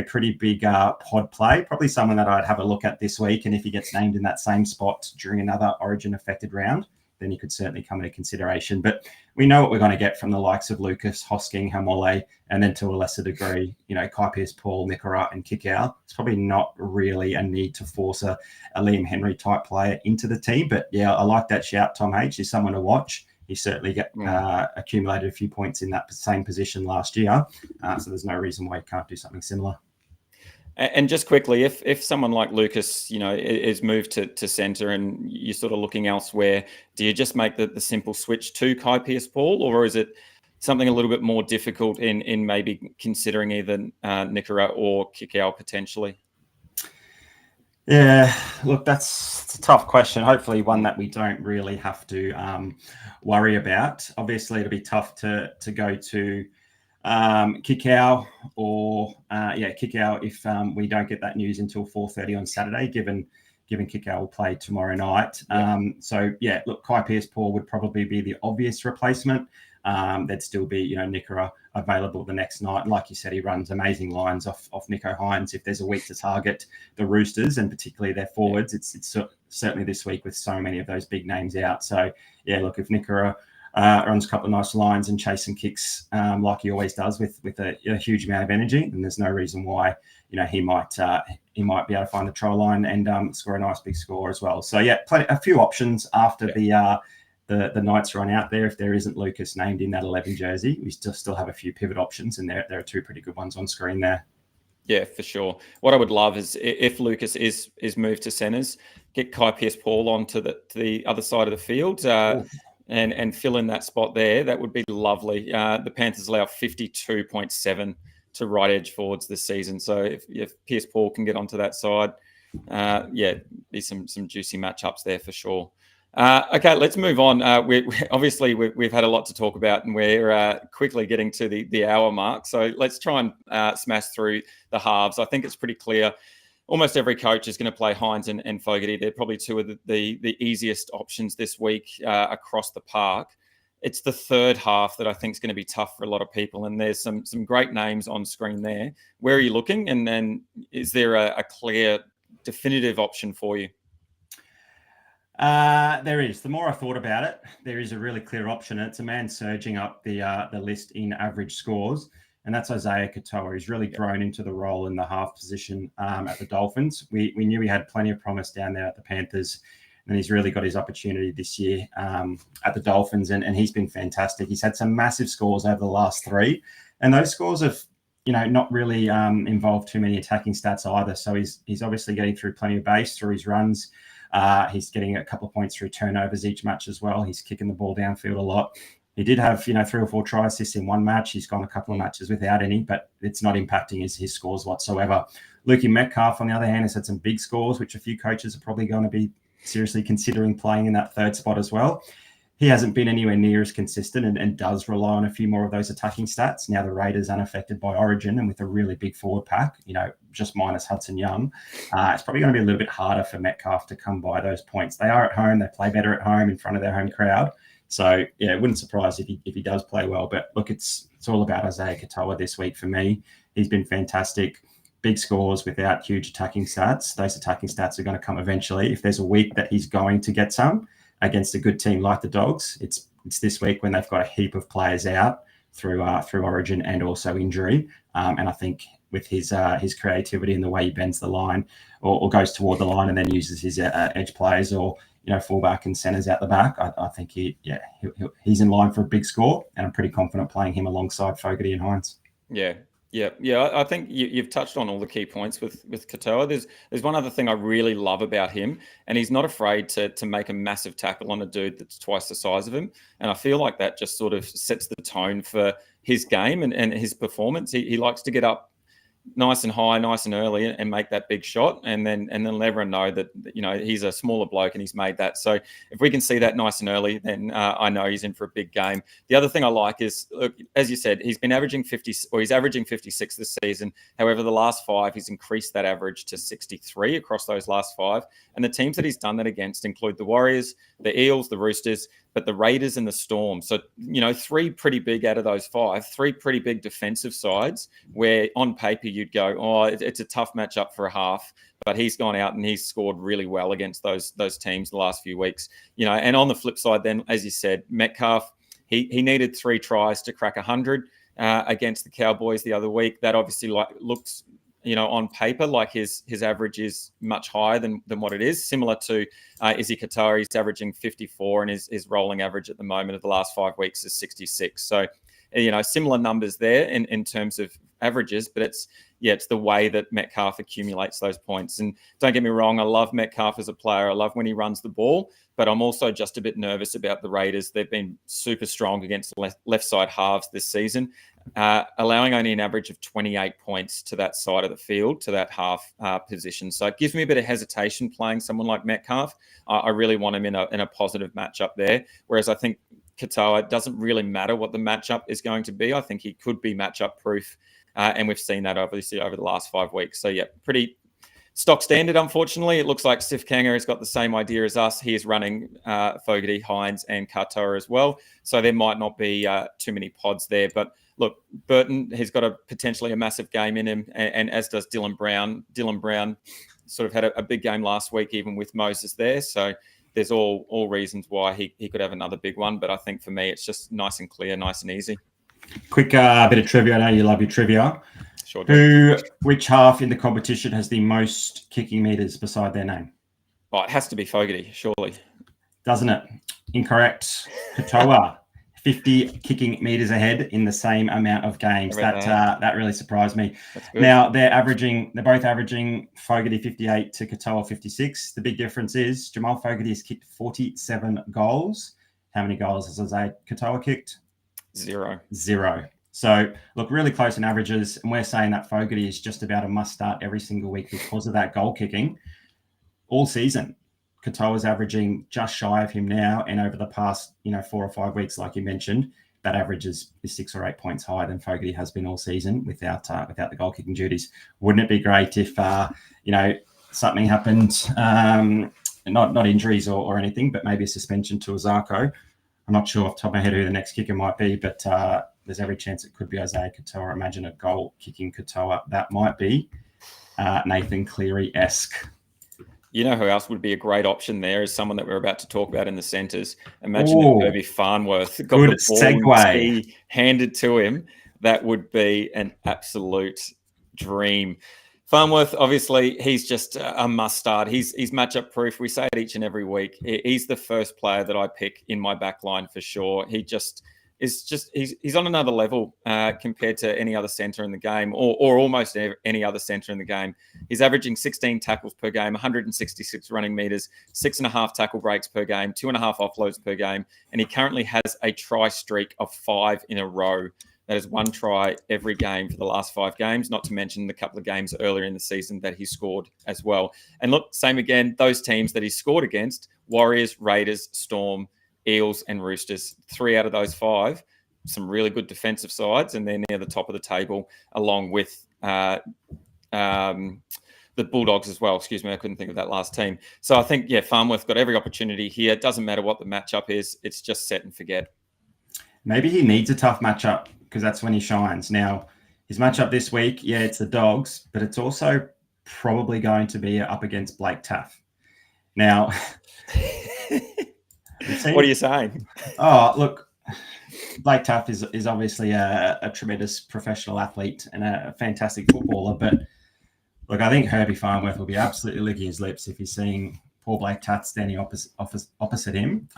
pretty big pod play, probably someone that I'd have a look at this week. And if he gets named in that same spot during another Origin-affected round, then he could certainly come into consideration. But we know what we're going to get from the likes of Lucas, Hosking, Hamole, and then to a lesser degree, Kai Pearce-Paul, Nicorat, and Kikau. It's probably not really a need to force a Liam Henry type player into the team. But yeah, I like that shout. Tom H is someone to watch. He certainly accumulated a few points in that same position last year. So there's no reason why he can't do something similar. And just quickly, if someone like Lucas, is moved to centre and you're sort of looking elsewhere, do you just make the simple switch to Kai Pearce-Paul, or is it something a little bit more difficult in maybe considering either Nicorat or Kikau potentially? Yeah, look, that's a tough question. Hopefully one that we don't really have to worry about. Obviously, it'll be tough to go to Kikau or Kikau if we don't get that news until 4:30 on Saturday, given Kikau will play tomorrow night. Look, Kai Pearce-Paul would probably be the obvious replacement. There'd still be, Nicorat available the next night. Like you said, he runs amazing lines off Nico Hines. If there's a week to target the Roosters and particularly their forwards, it's certainly this week with so many of those big names out. So, yeah, look, if Nicorat runs a couple of nice lines and chase some kicks like he always does with a huge amount of energy, then there's no reason why, he might be able to find the try line and score a nice big score as well. So, yeah, a few options after the Knights run out there. If there isn't Lucas named in that 11 jersey, we still have a few pivot options, and there are 2 pretty good ones on screen there. Yeah, for sure. What I would love is if Lucas is moved to centres, get Kai Pearce-Paul onto the other side of the field and fill in that spot there. That would be lovely. The Panthers allow 52.7 to right edge forwards this season. So if Pearce-Paul can get onto that side, be some juicy matchups there for sure. Okay, let's move on. We've had a lot to talk about, and we're quickly getting to the hour mark. So let's try and smash through the halves. I think it's pretty clear. Almost every coach is going to play Hines and Fogarty. They're probably 2 of the easiest options this week across the park. It's the third half that I think is going to be tough for a lot of people, and there's some great names on screen there. Where are you looking? And then is there a clear, definitive option for you? There is. The more I thought about it, there is a really clear option. It's a man surging up the list in average scores, and that's Isaiah Katoa. He's really grown into the role in the half position at the Dolphins. We knew he had plenty of promise down there at the Panthers, and he's really got his opportunity this year at the Dolphins, and he's been fantastic. He's had some massive scores over the last 3, and those scores have not really involved too many attacking stats either. So he's obviously getting through plenty of base through his runs. He's getting a couple of points through turnovers each match as well. He's kicking the ball downfield a lot. He did have, 3 or 4 try assists in one match. He's gone a couple of matches without any, but it's not impacting his scores whatsoever. Lukey Metcalf, on the other hand, has had some big scores, which a few coaches are probably going to be seriously considering playing in that third spot as well. He hasn't been anywhere near as consistent and does rely on a few more of those attacking stats. Now the Raiders unaffected by Origin and with a really big forward pack, just minus Hudson Young, it's probably going to be a little bit harder for Metcalf to come by those points. They are at home. They play better at home in front of their home crowd. So, it wouldn't surprise if he does play well. But look, it's all about Isaiah Katoa this week for me. He's been fantastic. Big scores without huge attacking stats. Those attacking stats are going to come eventually. If there's a week that he's going to get some against a good team like the Dogs, it's this week when they've got a heap of players out through Origin and also injury. And I think with his creativity and the way he bends the line or goes toward the line and then uses his edge players or fullback and centers out the back, I think he's in line for a big score, and I'm pretty confident playing him alongside Fogarty and Hines. Yeah. I think you've touched on all the key points with Katoa. There's one other thing I really love about him, and he's not afraid to make a massive tackle on a dude that's twice the size of him. And I feel like that just sort of sets the tone for his game and his performance. He likes to get up nice and high, nice and early, and make that big shot, and then let everyone know that he's a smaller bloke and he's made that. So if we can see that nice and early, then I know he's in for a big game. The other thing I like is, look, as you said, he's averaging 56 this season. However, the last 5, he's increased that average to 63 across those last 5. And the teams that he's done that against include the Warriors, the Eels, the Roosters, but the Raiders and the Storm. So, 3 pretty big out of those 5, 3 pretty big defensive sides where on paper you'd go, oh, it's a tough matchup for a half, but he's gone out and he's scored really well against those teams the last few weeks. And on the flip side then, as you said, Metcalf, he needed 3 tries to crack 100 against the Cowboys the other week. That obviously looks on paper, like his average is much higher than what it is. Similar to Izzy Katoa, he's averaging 54, and his rolling average at the moment of the last 5 weeks is 66. So, similar numbers there in terms of averages, but it's the way that Metcalf accumulates those points. And don't get me wrong, I love Metcalf as a player. I love when he runs the ball, but I'm also just a bit nervous about the Raiders. They've been super strong against left side halves this season, allowing only an average of 28 points to that side of the field, to that half position. So it gives me a bit of hesitation playing someone like Metcalf. I really want him in a positive matchup there, whereas I think Katoa, it doesn't really matter what the matchup is going to be. I think he could be matchup proof, and we've seen that obviously over the last 5 weeks. So pretty stock standard, unfortunately. It looks like Sif Kanga has got the same idea as us. He is running Fogarty, Hines, and Katoa as well. So there might not be too many pods there. But look, Burton has got potentially a massive game in him, and as does Dylan Brown. Dylan Brown sort of had a big game last week, even with Moses there. So there's all reasons why he could have another big one. But I think for me, it's just nice and clear, nice and easy. Quick bit of trivia. I know you love your trivia. Sure do. Which half in the competition has the most kicking meters beside their name? Oh, it has to be Fogarty, surely. Doesn't it? Incorrect. Katoa, 50 kicking meters ahead in the same amount of games. That really surprised me. Now they're both averaging Fogarty 58 to Katoa 56. The big difference is Jamal Fogarty has kicked 47 goals. How many goals has Isaiah Katoa kicked? Zero. So, look, really close in averages, and we're saying that Fogarty is just about a must-start every single week because of that goal kicking all season. Katoa's averaging just shy of him now, and over the past 4 or 5 weeks, like you mentioned, that average is 6 or 8 points higher than Fogarty has been all season without the goal-kicking duties. Wouldn't it be great if something happened, not injuries or anything, but maybe a suspension to Azarko? I'm not sure off the top of my head who the next kicker might be, but there's every chance it could be Isaiah Katoa. Imagine a goal-kicking Katoa. That might be Nathan Cleary-esque. You know who else would be a great option there is someone that we're about to talk about in the centres. Imagine if Kirby Farnworth got good the ball segue handed to him. That would be an absolute dream. Farnworth, obviously, he's just a must start. He's matchup proof. We say it each and every week. He's the first player that I pick in my back line for sure. He's on another level compared to any other centre in the game, or almost any other centre in the game. He's averaging 16 tackles per game, 166 running meters, 6.5 tackle breaks per game, 2.5 offloads per game, and he currently has a try streak of 5 in a row. That is 1 try every game for the last 5 games, not to mention the couple of games earlier in the season that he scored as well. And look, same again, those teams that he scored against, Warriors, Raiders, Storm, Eels and Roosters, 3 out of those 5, some really good defensive sides, and they're near the top of the table along with the Bulldogs as well. Excuse me, I couldn't think of that last team. So I think, Farnworth got every opportunity here. It doesn't matter what the matchup is. It's just set and forget. Maybe he needs a tough matchup because that's when he shines. Now, his matchup this week, it's the Dogs, but it's also probably going to be up against Blake Taff. Now, what are you saying? Oh, look, Blake Taff is obviously a tremendous professional athlete and a fantastic footballer, but look, I think Herbie Farnworth will be absolutely licking his lips if he's seeing poor Blake Taff standing opposite him.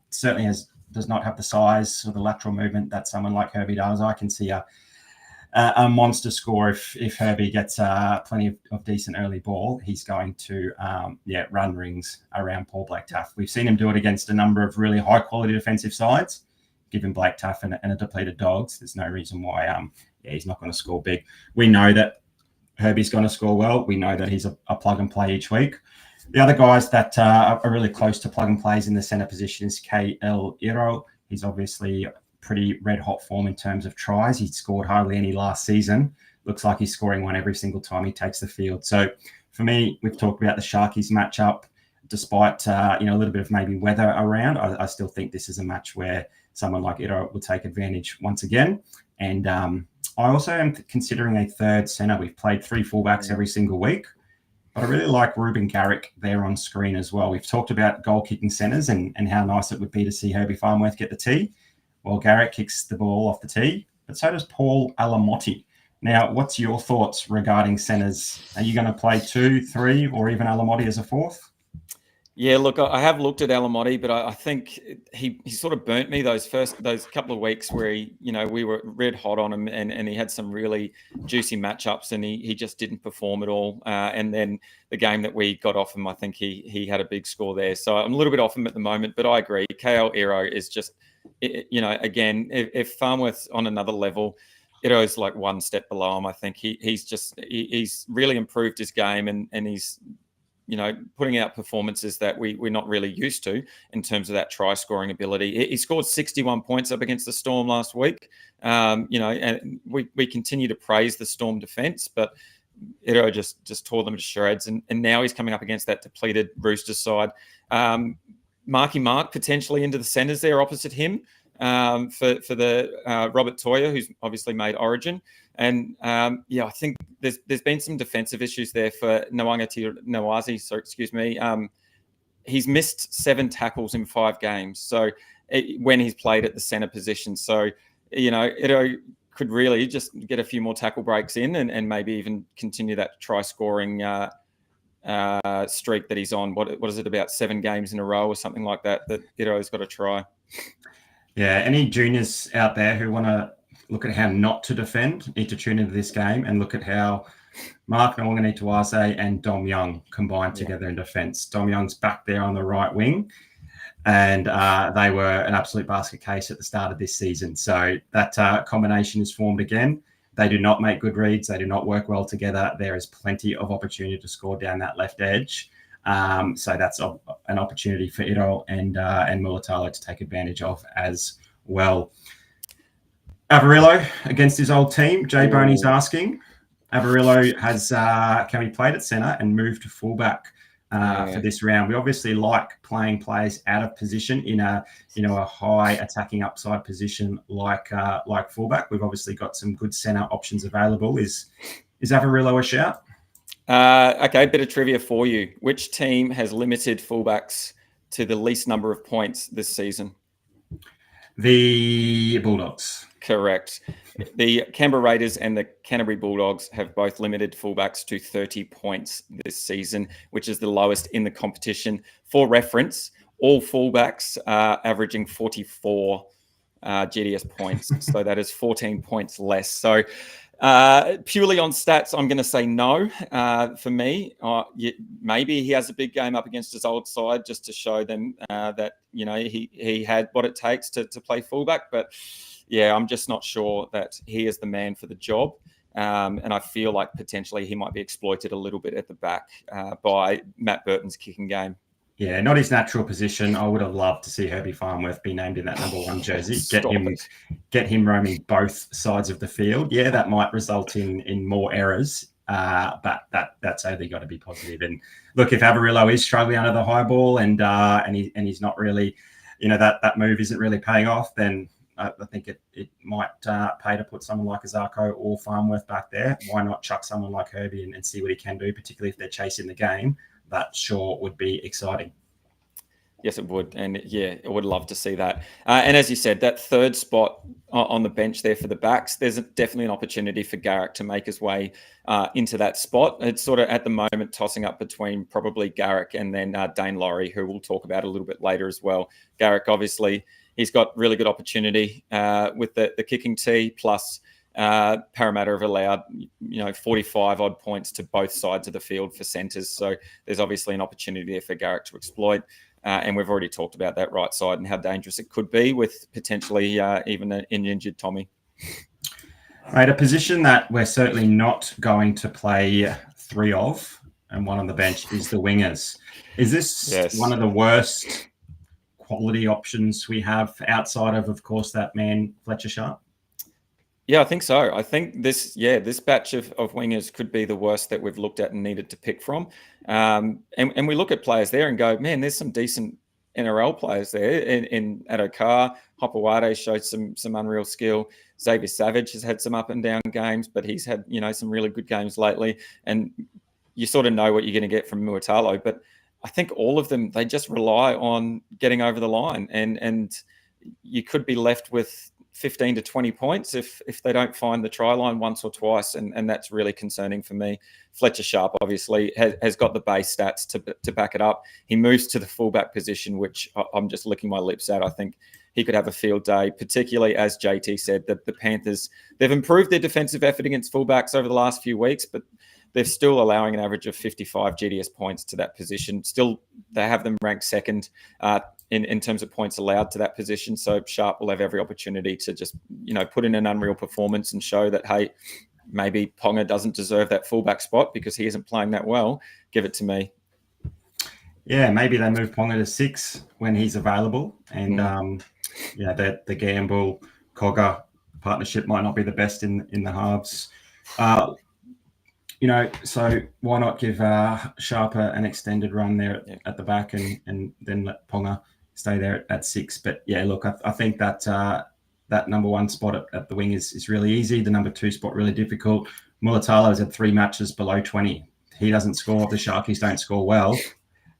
Certainly does not have the size or the lateral movement that someone like Herbie does. I can see a monster score if Herbie gets plenty of decent early ball. He's going to run rings around poor Blake Taff. We've seen him do it against a number of really high quality defensive sides. Given Blake Taff and a depleted Dogs, there's no reason why he's not going to score big. We know that Herbie's going to score well. We know that he's a plug and play each week. The other guys that are really close to plug and plays in the centre position is KL Iro. He's obviously pretty red hot form in terms of tries. He scored hardly any last season. Looks like he's scoring one every single time he takes the field. So for me, we've talked about the Sharkies matchup. Despite a little bit of maybe weather around, I still think this is a match where someone like Iro will take advantage once again. And I also am considering a third centre. We've played 3 fullbacks every single week, but I really like Ruben Garrick there on screen as well. We've talked about goal-kicking centres and how nice it would be to see Herbie Farnworth get the tee. Well, Garrick kicks the ball off the tee, but so does Paul Alamotti. Now, what's your thoughts regarding centres? Are you going to play 2, 3, or even Alamotti as a 4th? Yeah, look, I have looked at Alamotti, but I think he sort of burnt me those couple of weeks where we were red hot on him and he had some really juicy matchups and he just didn't perform at all. And then the game that we got off him, I think he had a big score there. So I'm a little bit off him at the moment, but I agree. KL Iro is just, again, if Farnworth's on another level, Iro's like one step below him. I think he's really improved his game and he's putting out performances that we're not really used to in terms of that try scoring ability. He scored 61 points up against the Storm last week. And we continue to praise the Storm defense, but Iro just tore them to shreds. And now he's coming up against that depleted Roosters side. Marky Mark potentially into the centres there opposite him for the Robert Toya, who's obviously made Origin. And I think there's been some defensive issues there for Nawazi. So excuse me. He's missed 7 tackles in 5 games. So when he's played at the centre position, so it could really just get a few more tackle breaks in and maybe even continue that try scoring streak that he's on. What is it, about 7 games in a row or something like that Iro's got to try. Yeah, any juniors out there who want to look at how not to defend need to tune into this game and look at how Mark Nwanganituase and Dom Young combined together in defence. Dom Young's back there on the right wing, and they were an absolute basket case at the start of this season. So that combination is formed again. They do not make good reads. They do not work well together. There is plenty of opportunity to score down that left edge. So that's an opportunity for Iro and Mulatalo to take advantage of as well. Averillo against his old team. Jay Boney's asking. Averillo has can be played at centre and moved to fullback for this round. We obviously like playing players out of position in a high attacking upside position like fullback. We've obviously got some good centre options available. Is Averillo a shout? Okay, bit of trivia for you. Which team has limited fullbacks to the least number of points this season? The Bulldogs. Correct. The Canberra Raiders and the Canterbury Bulldogs have both limited fullbacks to 30 points this season, which is the lowest in the competition. For reference, all fullbacks are averaging 44 GDS points. So that is 14 points less. So purely on stats, I'm going to say no. For me, maybe he has a big game up against his old side just to show them that he had what it takes to play fullback. But yeah, I'm just not sure that he is the man for the job. And I feel like potentially he might be exploited a little bit at the back by Matt Burton's kicking game. Yeah, not his natural position. I would have loved to see Herbie Farnworth be named in that number 1 jersey. Get him roaming both sides of the field. Yeah, that might result in more errors, but that's only got to be positive. And look, if Averillo is struggling under the high ball and he's not really, that move isn't really paying off, then I think it might pay to put someone like Azarko or Farnworth back there. Why not chuck someone like Herbie and see what he can do, particularly if they're chasing the game? That sure would be exciting. Yes, it would. And yeah, I would love to see that. And as you said, that third spot on the bench there for the backs, there's definitely an opportunity for Garrick to make his way into that spot. It's sort of at the moment tossing up between probably Garrick and then Dane Laurie, who we'll talk about a little bit later as well. Garrick, obviously, he's got really good opportunity with the kicking tee, plus Parramatta have allowed 45 odd points to both sides of the field for centres, so there's obviously an opportunity there for Garrick to exploit, and we've already talked about that right side and how dangerous it could be with potentially even an injured Tommy. Right, a position that we're certainly not going to play 3 of, and one on the bench, is the wingers. Is this one of the worst quality options we have outside of course, that man Fletcher Sharp? Yeah, I think so. I think this batch of wingers could be the worst that we've looked at and needed to pick from. And we look at players there and go, man, there's some decent NRL players there. In Adokar, Hopewade showed some unreal skill. Xavier Savage has had some up and down games, but he's had some really good games lately. And you sort of know what you're going to get from Muatalo. But I think all of them, they just rely on getting over the line, and you could be left with 15 to 20 points if they don't find the try line once or twice, and that's really concerning for me. Fletcher Sharp obviously has got the base stats to back it up. He moves to the fullback position, which I'm just licking my lips at. I think he could have a field day, particularly as JT said, the Panthers, they've improved their defensive effort against fullbacks over the last few weeks, but they're still allowing an average of 55 GDS points to that position. Still, they have them ranked second in terms of points allowed to that position. So Sharp will have every opportunity to just, put in an unreal performance and show that, hey, maybe Ponga doesn't deserve that fullback spot because he isn't playing that well. Give it to me. Yeah, maybe they move Ponga to 6 when he's available. And, the Gamble Cogger partnership might not be the best in the halves. So why not give Sharp an extended run there at the back and then let Ponga stay there at 6. But yeah, look, I think that that number 1 spot at the wing is really easy. The number 2 spot really difficult. Mulatalo has had 3 matches below 20. He doesn't score. The Sharkies don't score well.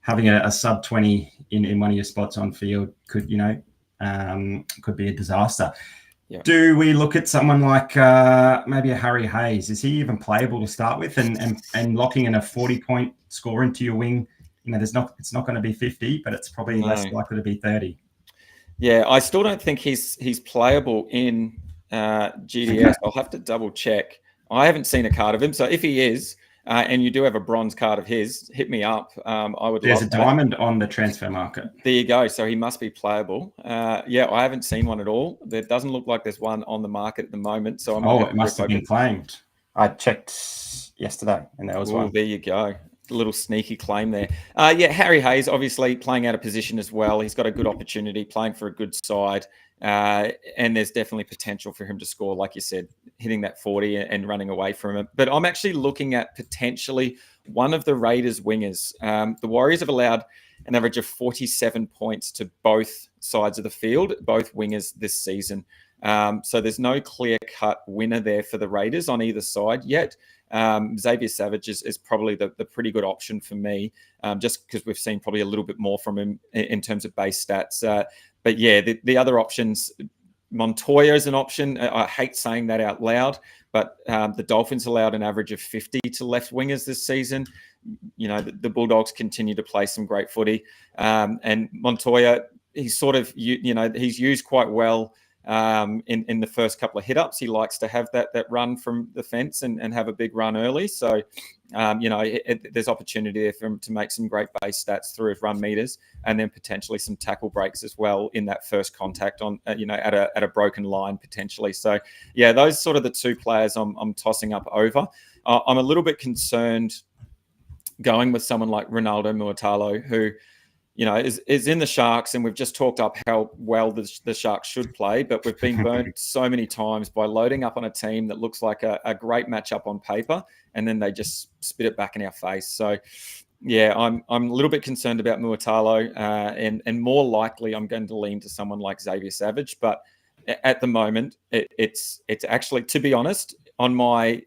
Having a sub 20 in one of your spots on field could be a disaster. Yeah. Do we look at someone like maybe a Harry Hayes? Is he even playable to start with? And locking in a 40-point score into your wing, it's not going to be 50, but it's probably less likely to be 30. Yeah, I still don't think he's playable in GDS. I'll have to double check. I haven't seen a card of him, so if he is, and you do have a bronze card of his, hit me up. I would. There's love a diamond on the transfer market. There you go. So he must be playable. I haven't seen one at all. There doesn't look like there's one on the market at the moment. So it must have been claimed. I checked yesterday, and there was one. There you go. A little sneaky claim there. Harry Hayes obviously playing out of position as well. He's got a good opportunity, playing for a good side. And there's definitely potential for him to score, like you said, hitting that 40 and running away from it. But I'm actually looking at potentially one of the Raiders wingers. The Warriors have allowed an average of 47 points to both sides of the field, both wingers this season. So there's no clear-cut winner there for the Raiders on either side yet. Xavier Savage is probably the pretty good option for me, just because we've seen probably a little bit more from him in terms of base stats. But yeah, the other options, Montoya is an option. I hate saying that out loud, but the Dolphins allowed an average of 50 to left wingers this season. The Bulldogs continue to play some great footy. And Montoya, he's sort of, he's used quite well in the first couple of hit-ups. He likes to have that run from the fence and have a big run early. So, there's opportunity there for him to make some great base stats through his run meters, and then potentially some tackle breaks as well in that first contact on, at a broken line potentially. So, yeah, those sort of the two players I'm tossing up over. I'm a little bit concerned going with someone like Ronaldo Muatalo, who, is in the Sharks, and we've just talked up how well the Sharks should play, but we've been burnt so many times by loading up on a team that looks like a great matchup on paper, and then they just spit it back in our face. So, yeah, I'm a little bit concerned about Muatalo, and more likely I'm going to lean to someone like Xavier Savage. But at the moment, it's actually, to be honest, on my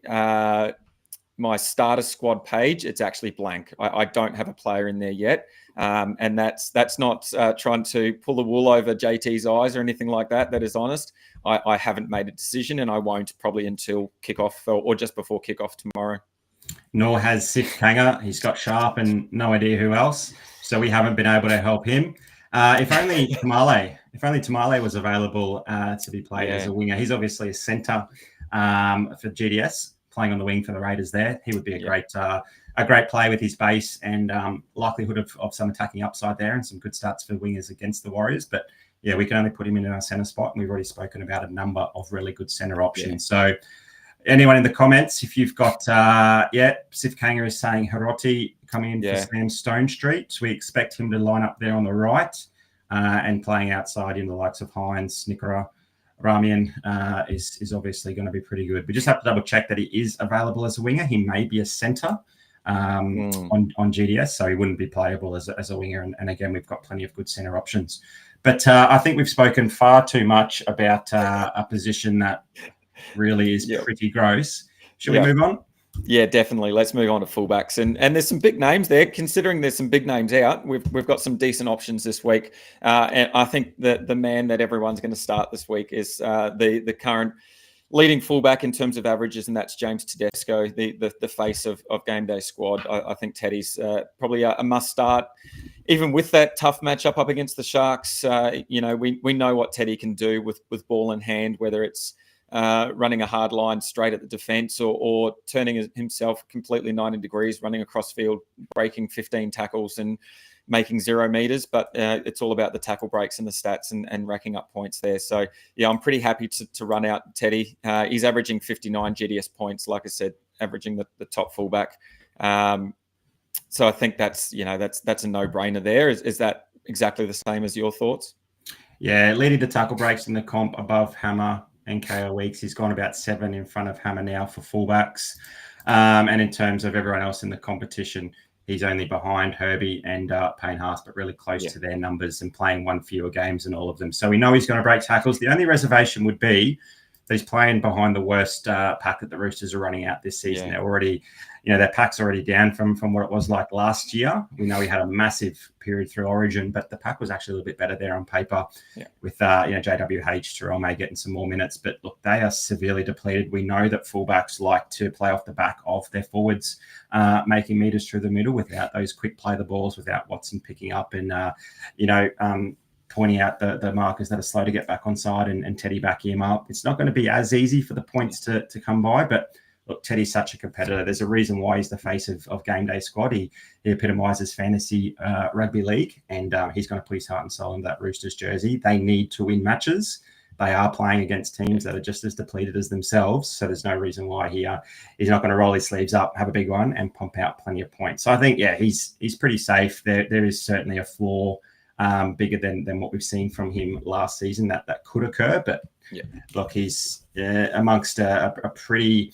starter squad page, it's actually blank. I don't have a player in there yet. And that's not trying to pull the wool over JT's eyes or anything like that. That is honest. I haven't made a decision, and I won't probably until kickoff or just before kickoff tomorrow. Nor has Sif Kanger. He's got Sharp and no idea who else. So we haven't been able to help him. If only Tamale was available to be played as a winger. He's obviously a centre for GDS, playing on the wing for the Raiders there. He would be a great play with his base and likelihood of some attacking upside there, and some good stats for wingers against the Warriors. But yeah, we can only put him in our centre spot, and we've already spoken about a number of really good centre options. So anyone in the comments, if you've got, Sif Kanger is saying Hiroti coming in for Sam Stone Street. We expect him to line up there on the right and playing outside in the likes of Hines, Nikora, Ramian is obviously going to be pretty good. We just have to double check that he is available as a winger. He may be a centre on GDS, so he wouldn't be playable as a winger. And again, we've got plenty of good centre options. But I think we've spoken far too much about a position that really is pretty gross. Should we move on? Yeah, definitely. Let's move on to fullbacks. And there's some big names there. Considering there's some big names out, we've got some decent options this week. And I think that the man that everyone's going to start this week is the current leading fullback in terms of averages, and that's James Tedesco, the face of GameDay squad. I think Teddy's probably a must start. Even with that tough matchup up against the Sharks, we know what Teddy can do with ball in hand, whether it's running a hard line straight at the defence or turning himself completely 90 degrees, running across field, breaking 15 tackles and making 0 meters. But it's all about the tackle breaks and the stats and racking up points there. So, yeah, I'm pretty happy to run out Teddy. He's averaging 59 GDS points, like I said, averaging the top fullback. So I think that's a no-brainer there. Is that exactly the same as your thoughts? Yeah, leading the tackle breaks in the comp above Hammer and KO Weeks. He's gone about 7 in front of Hammer now for fullbacks. And in terms of everyone else in the competition, he's only behind Herbie and Payne Haas, but really close to their numbers and playing one fewer games in all of them. So we know he's going to break tackles. The only reservation would be that he's playing behind the worst pack that the Roosters are running out this season. They're already, their pack's already down from what it was like last year. We know he had a massive period through Origin, but the pack was actually a little bit better there on paper with, JWH, Terrell getting some more minutes. But look, they are severely depleted. We know that fullbacks like to play off the back of their forwards, making meters through the middle without those quick play the balls, without Watson picking up and, pointing out the markers that are slow to get back on side and Teddy backing him up. It's not going to be as easy for the points to come by, but look, Teddy's such a competitor. There's a reason why he's the face of Game Day squad. He epitomises fantasy rugby league, and he's going to put his heart and soul into that Roosters jersey. They need to win matches. They are playing against teams that are just as depleted as themselves, so there's no reason why he's not going to roll his sleeves up, have a big one, and pump out plenty of points. So I think, he's pretty safe. There is certainly a flaw bigger than what we've seen from him last season that could occur. But look, he's amongst a pretty,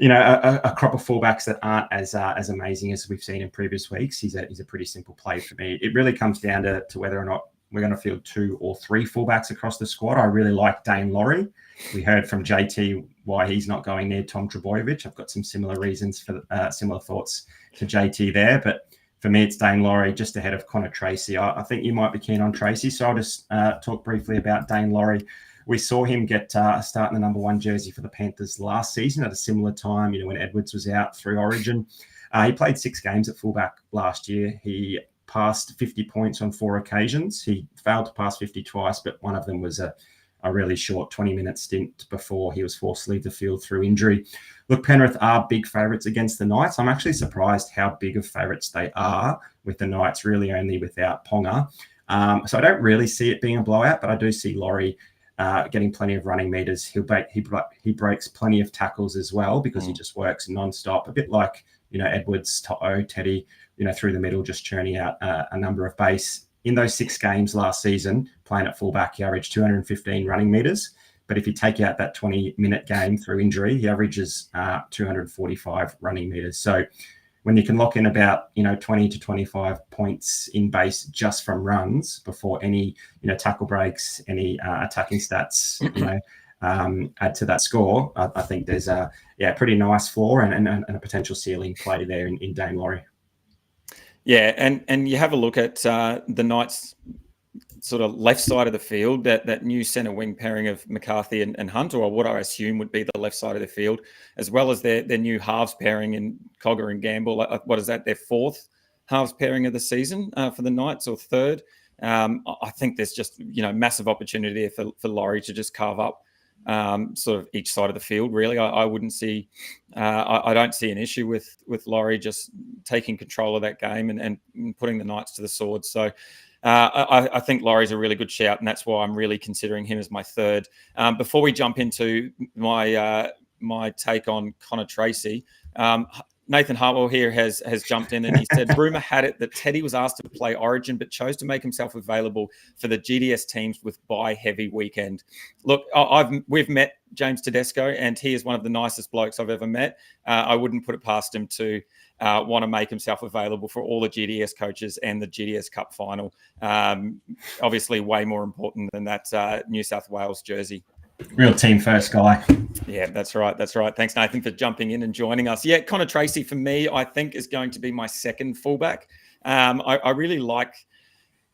a crop of fullbacks that aren't as amazing as we've seen in previous weeks. He's a pretty simple play for me. It really comes down to whether or not we're going to field 2 or 3 fullbacks across the squad. I really like Dane Laurie. We heard from JT why he's not going near Tom Trbojevic. I've got some similar reasons for similar thoughts to JT there, but for me, it's Dane Laurie just ahead of Connor Tracy. I think you might be keen on Tracy, so I'll just talk briefly about Dane Laurie. We saw him get a start in the number 1 jersey for the Panthers last season at a similar time, when Edwards was out through Origin. He played 6 games at fullback last year. He passed 50 points on 4 occasions. He failed to pass 50 twice, but one of them was a a really short 20-minute stint before he was forced to leave the field through injury. Look, Penrith are big favourites against the Knights. I'm actually surprised how big of favourites they are, with the Knights really only without Ponga. So I don't really see it being a blowout, but I do see Laurie getting plenty of running meters. He breaks plenty of tackles as well, because he just works non-stop, a bit like, Edwards, To'o, Teddy, through the middle, just churning out a number of base. In those 6 games last season, playing at fullback, he averaged 215 running meters. But if you take out that 20-minute game through injury, he averages 245 running meters. So when you can lock in about 20 to 25 points in base just from runs before any tackle breaks, any attacking stats add to that score, I think there's a pretty nice floor and a potential ceiling play there in Dame Laurie. Yeah, and you have a look at the Knights' sort of left side of the field, that new centre wing pairing of McCarthy and Hunt, or what I assume would be the left side of the field, as well as their new halves pairing in Cogger and Gamble. What is that, their 4th halves pairing of the season for the Knights, or 3rd? I think there's just, massive opportunity for Laurie to just carve up sort of each side of the field. Really, I wouldn't see, I don't see an issue with Laurie just taking control of that game and putting the Knights to the sword. So I think Laurie's a really good shout, and that's why I'm really considering him as my 3rd. Before we jump into my take on Connor Tracy, Nathan Hartwell here has jumped in, and he said, rumour had it that Teddy was asked to play Origin but chose to make himself available for the GDS teams with bye-heavy weekend. Look, we've met James Tedesco, and he is one of the nicest blokes I've ever met. I wouldn't put it past him to want to make himself available for all the GDS coaches and the GDS Cup final. Obviously, way more important than that New South Wales jersey. Real team first guy. Yeah, that's right. Thanks, Nathan, for jumping in and joining us. Yeah, Connor Tracy, for me, I think is going to be my 2nd fullback. I really like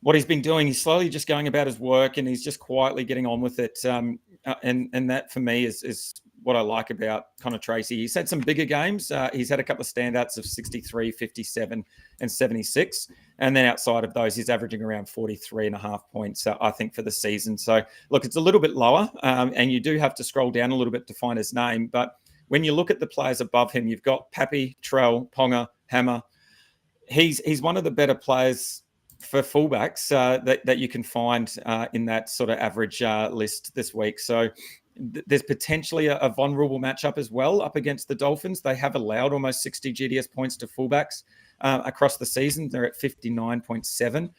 what he's been doing. He's slowly just going about his work, and he's just quietly getting on with it. And that, for me, is what I like about Connor Tracy. He's had some bigger games. He's had a couple of standouts of 63, 57, and 76. And then outside of those, he's averaging around 43.5 points, I think, for the season. So, look, it's a little bit lower, and you do have to scroll down a little bit to find his name. But when you look at the players above him, you've got Pappy, Trell, Ponga, Hammer. He's one of the better players for fullbacks that you can find in that sort of average list this week. So there's potentially a vulnerable matchup as well up against the Dolphins. They have allowed almost 60 GDS points to fullbacks across the season. They're at 59.7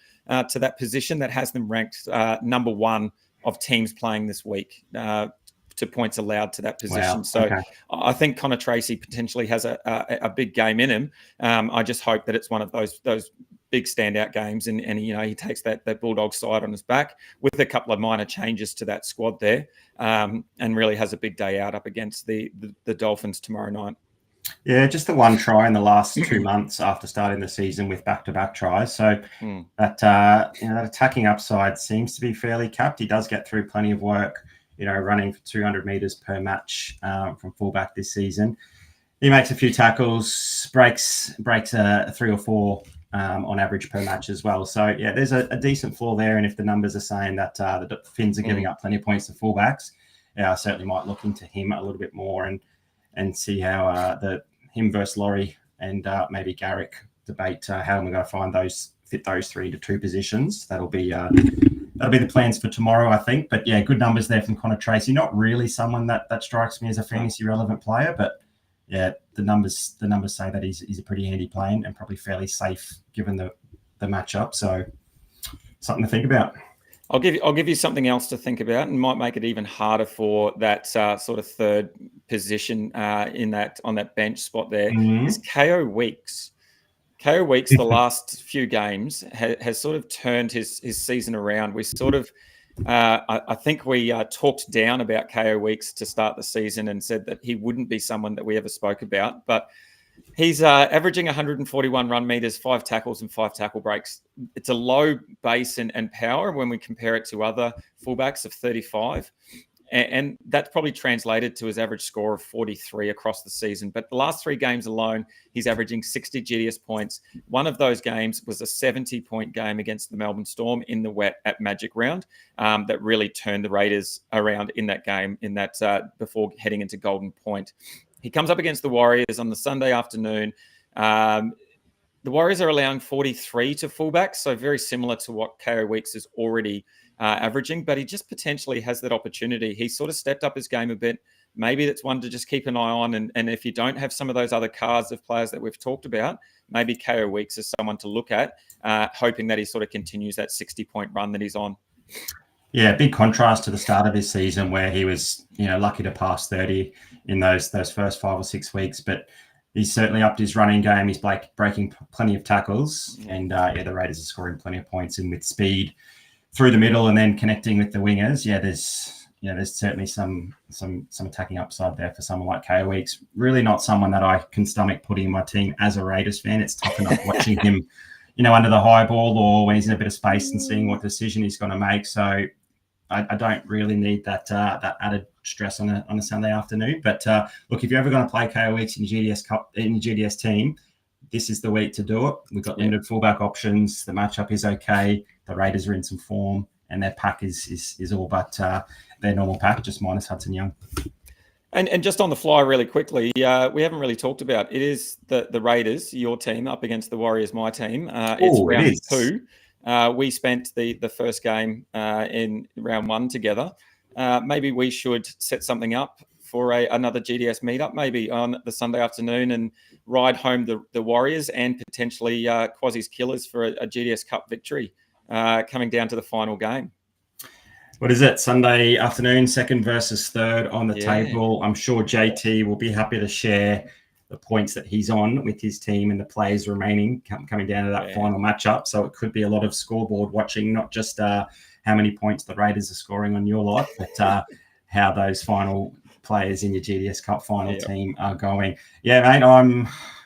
to that position. That has them ranked number 1 of teams playing this week to points allowed to that position. Wow. So okay. I think Connor Tracy potentially has a big game in him. I just hope that it's one of those big standout games, and he takes that Bulldog side on his back with a couple of minor changes to that squad there, and really has a big day out up against the Dolphins tomorrow night. Yeah, just the one try in the last 2 months after starting the season with back-to-back tries. So that attacking upside seems to be fairly capped. He does get through plenty of work, running for 200 meters per match from fullback this season. He makes a few tackles, breaks 3 or 4 on average per match as well. So, yeah, there's a decent floor there. And if the numbers are saying that the Finns are giving up plenty of points to fullbacks, I certainly might look into him a little bit more and see how him versus Laurie and maybe Garrick debate how we're going to fit those 3 to 2 positions. That'll be the plans for tomorrow, I think. But yeah, good numbers there from Connor Tracy. Not really someone that strikes me as a fantasy relevant player, but yeah, the numbers say that he's a pretty handy play and probably fairly safe given the matchup. So something to think about. I'll give you something else to think about, and might make it even harder for that sort of 3rd position on that bench spot there. Is KO Weeks. KO Weeks, the last few games has sort of turned his season around. We sort of, I think we talked down about KO Weeks to start the season and said that he wouldn't be someone that we ever spoke about, but he's averaging 141 run meters, 5 tackles and 5 tackle breaks. It's a low base and power when we compare it to other fullbacks of 35. And that's probably translated to his average score of 43 across the season. But the last 3 games alone, he's averaging 60 GDS points. One of those games was a 70-point game against the Melbourne Storm in the wet at Magic Round that really turned the Raiders around in that game, before heading into Golden Point. He comes up against the Warriors on the Sunday afternoon. The Warriors are allowing 43 to fullbacks, so very similar to what KO Weeks is already averaging, but he just potentially has that opportunity. He sort of stepped up his game a bit. Maybe that's one to just keep an eye on. And if you don't have some of those other cards of players that we've talked about, maybe KO Weeks is someone to look at, hoping that he sort of continues that 60-point run that he's on. Yeah, big contrast to the start of his season where he was, lucky to pass 30 in those first 5 or 6 weeks, but he's certainly upped his running game. He's breaking plenty of tackles, and the Raiders are scoring plenty of points. And with speed through the middle and then connecting with the wingers, there's certainly some attacking upside there for someone like KO Weeks. Really not someone that I can stomach putting in my team as a Raiders fan. It's tough enough watching him, under the high ball or when he's in a bit of space and seeing what decision he's going to make. So I don't really need that added stress on a Sunday afternoon. But look, if you're ever going to play KO Weeks in your GDS Cup, in your GDS team, this is the week to do it. We've got limited fullback options. The matchup is okay. The Raiders are in some form, and their pack is all but their normal pack, just minus Hudson Young. And just on the fly really quickly, we haven't really talked about, it is the Raiders, your team, up against the Warriors, my team. It's round 2. We spent the first game in round 1 together. Maybe we should set something up for another GDS meetup, maybe on the Sunday afternoon, and ride home the Warriors and potentially Quasi's Killers for a GDS Cup victory coming down to the final game. What is it? Sunday afternoon, 2nd versus 3rd on the table. I'm sure JT will be happy to share the points that he's on with his team and the players remaining coming down to that final matchup. So it could be a lot of scoreboard watching, not just how many points the Raiders are scoring on your lot, but how those final players in your GDS Cup final team are going. Yeah, mate,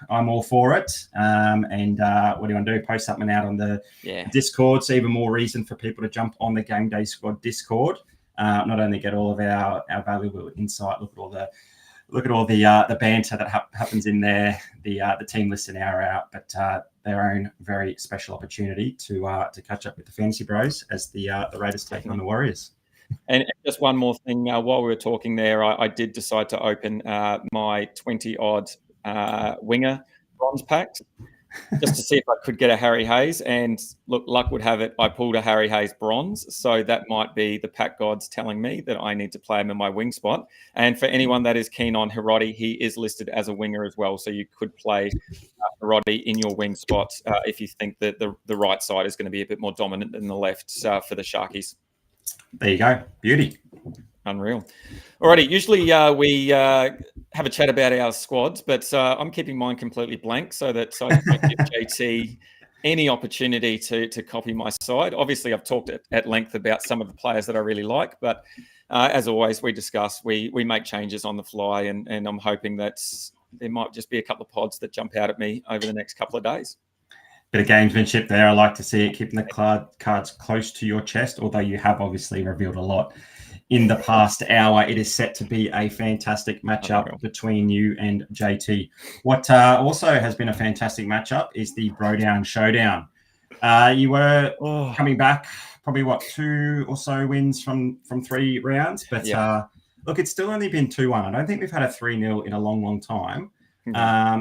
I'm all for it. And what do you want to do? Post something out on the Discord. So even more reason for people to jump on the GameDay Squad Discord. Not only get all of our valuable insight, look at all the banter that happens in there, the team list an hour out, but their own very special opportunity to catch up with the Fantasy Bros as the Raiders take on the Warriors. And just one more thing, while we were talking there, I did decide to open my 20-odd winger bronze pack just to see if I could get a Harry Hayes. And look, luck would have it, I pulled a Harry Hayes bronze. So that might be the pack gods telling me that I need to play him in my wing spot. And for anyone that is keen on Hiroti, he is listed as a winger as well. So you could play Hiroti in your wing spot if you think that the right side is going to be a bit more dominant than the left for the Sharkies. There you go. Beauty. Unreal. Alrighty. Usually we have a chat about our squads, but I'm keeping mine completely blank so I don't give JT any opportunity to copy my side. Obviously, I've talked at length about some of the players that I really like, but as always, we discuss, we make changes on the fly, and I'm hoping that there might just be a couple of pods that jump out at me over the next couple of days. Bit of gamesmanship there. I like to see it, keeping the cards close to your chest, although you have obviously revealed a lot in the past hour. It is set to be a fantastic matchup between you and JT. What also has been a fantastic matchup is the Bro Down Showdown. You were coming back probably, 2 or so wins from 3 rounds, but look, it's still only been 2-1. I don't think we've had a 3-0 in a long, long time.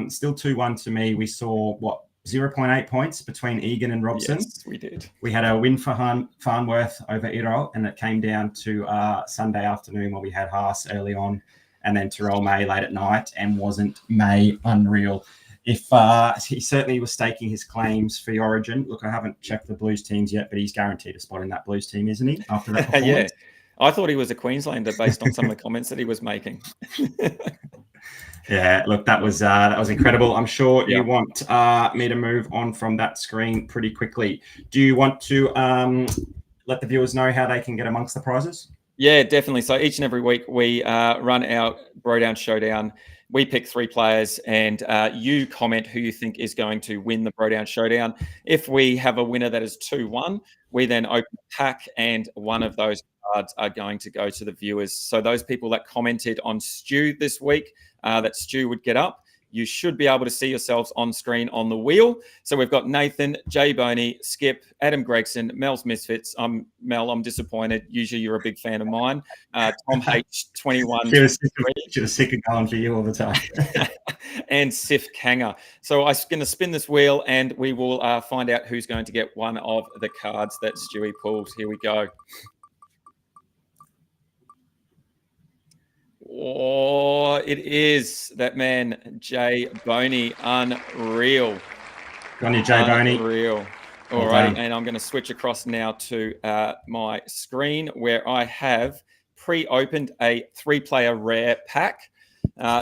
Still 2-1 to me. We saw 0.8 points between Egan and Robson. Yes, we did. We had a win for Farnworth over Errol, and it came down to Sunday afternoon where we had Haas early on and then Terrell May late at night. And wasn't May unreal? If he certainly was staking his claims for the Origin. Look, I haven't checked the Blues teams yet, but he's guaranteed a spot in that Blues team, isn't he? After that performance? I thought he was a Queenslander based on some of the comments that he was making. Yeah, look, that was incredible. I'm sure you want me to move on from that screen pretty quickly. Do you want to let the viewers know how they can get amongst the prizes? Yeah, definitely. So each and every week we run our Bro Down Showdown. We pick 3 players, and you comment who you think is going to win the Bro Down Showdown. If we have a winner that is 2-1, we then open a pack, and one of those cards are going to go to the viewers. So those people that commented on Stu this week, that Stu would get up, you should be able to see yourselves on screen on the wheel. So we've got Nathan, Jay Boney, Skip, Adam Gregson, Mel's Misfits. Mel, I'm disappointed. Usually you're a big fan of mine. Tom H21. She was sick of going for you all the time. And Sif Kanger. So I'm going to spin this wheel and we will find out who's going to get one of the cards that Stewie pulls. Here we go. Oh, it is that man, Jay Boney. Unreal. Go on you, Jay Boney. Unreal. All right, and I'm going to switch across now to my screen where I have pre-opened a 3-player rare pack.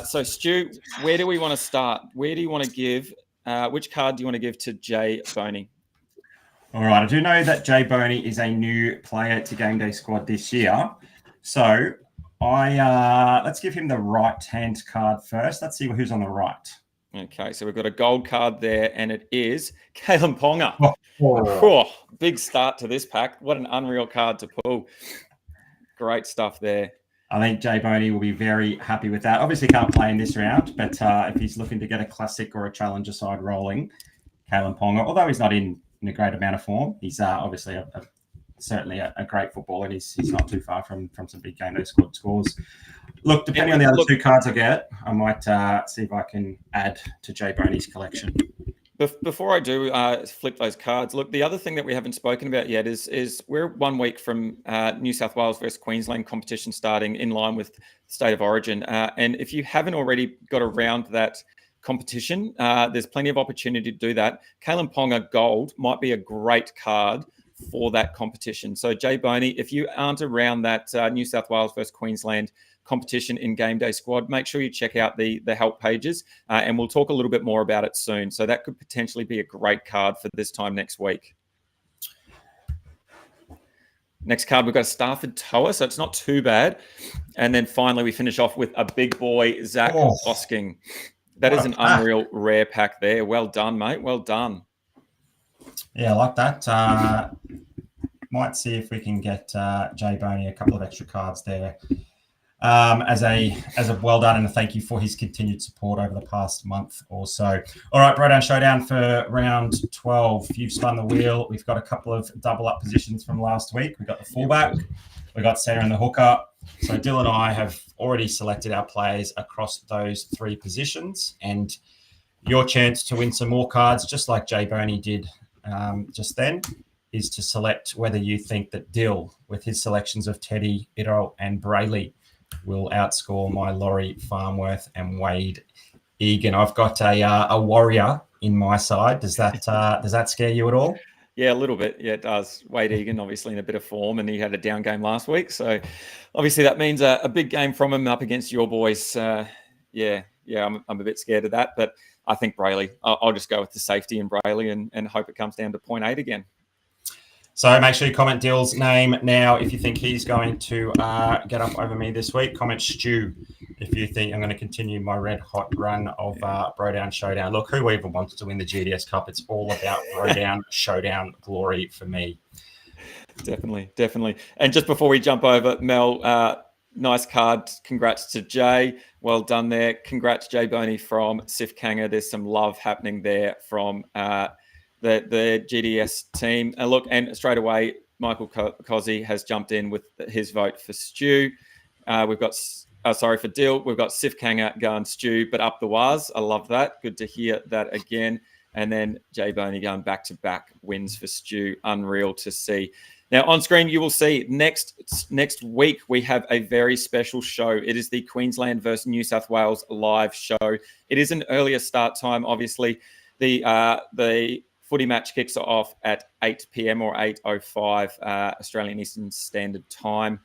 So, Stu, where do we want to start? Where do you want to give? Which card do you want to give to Jay Boney? All right, I do know that Jay Boney is a new player to GameDay squad this year. So let's give him the right-hand card first. Let's see who's on the right. Okay, so we've got a gold card there, and it is Kalen Ponga. Oh, big start to this pack. What an unreal card to pull. Great stuff there. I think Jay Boney will be very happy with that. Obviously can't play in this round, but if he's looking to get a classic or a challenger side rolling, Kalen Ponga, although he's not in a great amount of form, he's obviously certainly a great footballer. He's not too far from some big GameDay squad scores. Look, depending on the other two cards I get, I might see if I can add to Jay Boney's collection. Before I do flip those cards, look, the other thing that we haven't spoken about yet is we're 1 week from New South Wales versus Queensland competition starting in line with State of Origin. And if you haven't already got around that competition, there's plenty of opportunity to do that. Kalen Ponga Gold might be a great card for that competition. So Jay Boney, if you aren't around that New South Wales versus Queensland competition in GameDay squad, make sure you check out the help pages and we'll talk a little bit more about it soon. So that could potentially be a great card for this time next week. Next card, we've got Stafford Toa, so it's not too bad. And then finally, we finish off with a big boy, Zach Hosking. That is an unreal rare pack there. Well done, mate. Well done. Yeah, I like that. Might see if we can get Jay Boney a couple of extra cards there. As a well done and a thank you for his continued support over the past month or so. All right, Bro Down Showdown for round 12. You've spun the wheel. We've got a couple of double up positions from last week. We've got the fullback, we've got centre and the hooker. So Dylan and I have already selected our players across those 3 positions, and your chance to win some more cards, just like Jay Boney did just then, is to select whether you think that Dill, with his selections of Teddy, Ito and Brayley, will outscore my Laurie Farmworth and Wade Egan. I've got a warrior in my side. Does that scare you at all? Yeah, a little bit. Yeah, it does. Wade Egan, obviously in a bit of form, and he had a down game last week. So obviously that means a big game from him up against your boys. I'm a bit scared of that. But I think Brayley, I'll just go with the safety in Brayley and hope it comes down to 0.8 again. So make sure you comment Dill's name now if you think he's going to get up over me this week. Comment Stu if you think I'm going to continue my red hot run of Bro Down Showdown. Look, who even wants to win the GDS Cup? It's all about Bro Down Showdown glory for me. Definitely. And just before we jump over, Mel, nice card. Congrats to Jay. Well done there. Congrats, Jay Boney from Sif Kanger. There's some love happening there from the GDS team. Look, and straight away, Michael Cozzi has jumped in with his vote for Stu. We've got, for Dill. We've got Sif Kanger going Stu, but up the Waz. I love that. Good to hear that again. And then Jay Boney going back-to-back wins for Stu. Unreal to see. Now, on screen, you will see next week, we have a very special show. It is the Queensland versus New South Wales live show. It is an earlier start time, obviously. The footy match kicks off at 8 p.m. or 8:05 Australian Eastern Standard Time.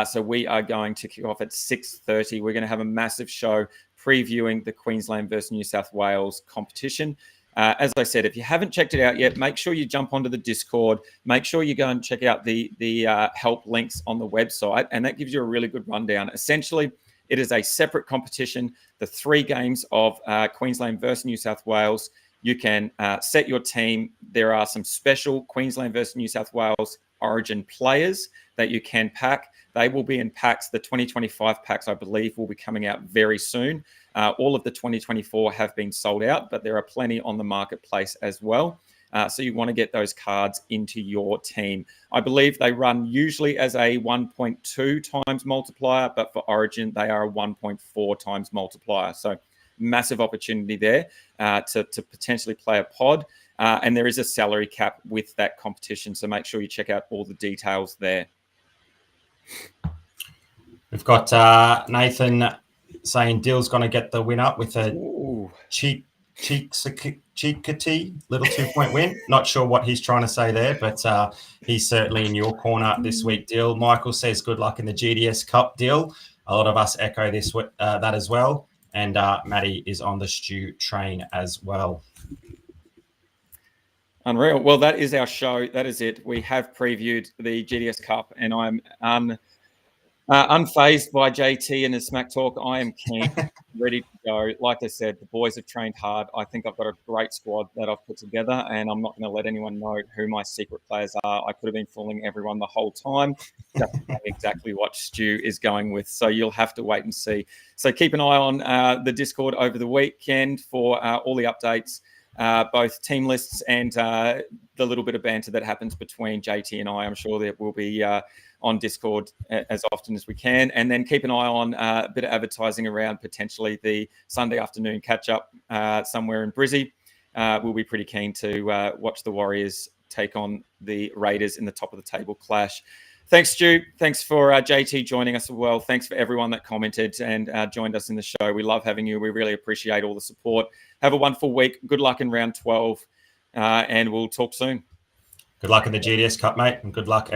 So we are going to kick off at 6:30. We're going to have a massive show previewing the Queensland versus New South Wales competition. As I said, if you haven't checked it out yet, make sure you jump onto the Discord. Make sure you go and check out the help links on the website, and that gives you a really good rundown. Essentially, it is a separate competition. The 3 games of Queensland versus New South Wales. You can set your team. There are some special Queensland versus New South Wales Origin players that you can pack. They will be in packs. The 2025 packs, I believe, will be coming out very soon. All of the 2024 have been sold out, but there are plenty on the marketplace as well. So you want to get those cards into your team. I believe they run usually as a 1.2 times multiplier, but for Origin, they are a 1.4 times multiplier. So massive opportunity there to potentially play a pod. And there is a salary cap with that competition. So make sure you check out all the details there. We've got Nathan saying Dill's going to get the win up with a cheekity little 2-point win. Not sure what he's trying to say there, but he's certainly in your corner this week, Dill. Michael says good luck in the GDS Cup, Dill. A lot of us echo that as well. And Matty is on the Stu train as well. Unreal. Well, that is our show. That is it. We have previewed the GDS Cup, and I'm unfazed by JT and his smack talk. I am keen, ready to go. Like I said, the boys have trained hard. I think I've got a great squad that I've put together, and I'm not going to let anyone know who my secret players are. I could have been fooling everyone the whole time, just knowing exactly what Stu is going with. So you'll have to wait and see. So keep an eye on the Discord over the weekend for all the updates, both team lists and the little bit of banter that happens between JT and I. I'm sure that will be on Discord as often as we can. And then keep an eye on a bit of advertising around potentially the Sunday afternoon catch-up somewhere in Brizzy. We'll be pretty keen to watch the Warriors take on the Raiders in the top of the table clash. Thanks, Stu. Thanks for JT joining us as well. Thanks for everyone that commented and joined us in the show. We love having you. We really appreciate all the support. Have a wonderful week. Good luck in round 12, and we'll talk soon. Good luck in the GDS Cup, mate, and good luck.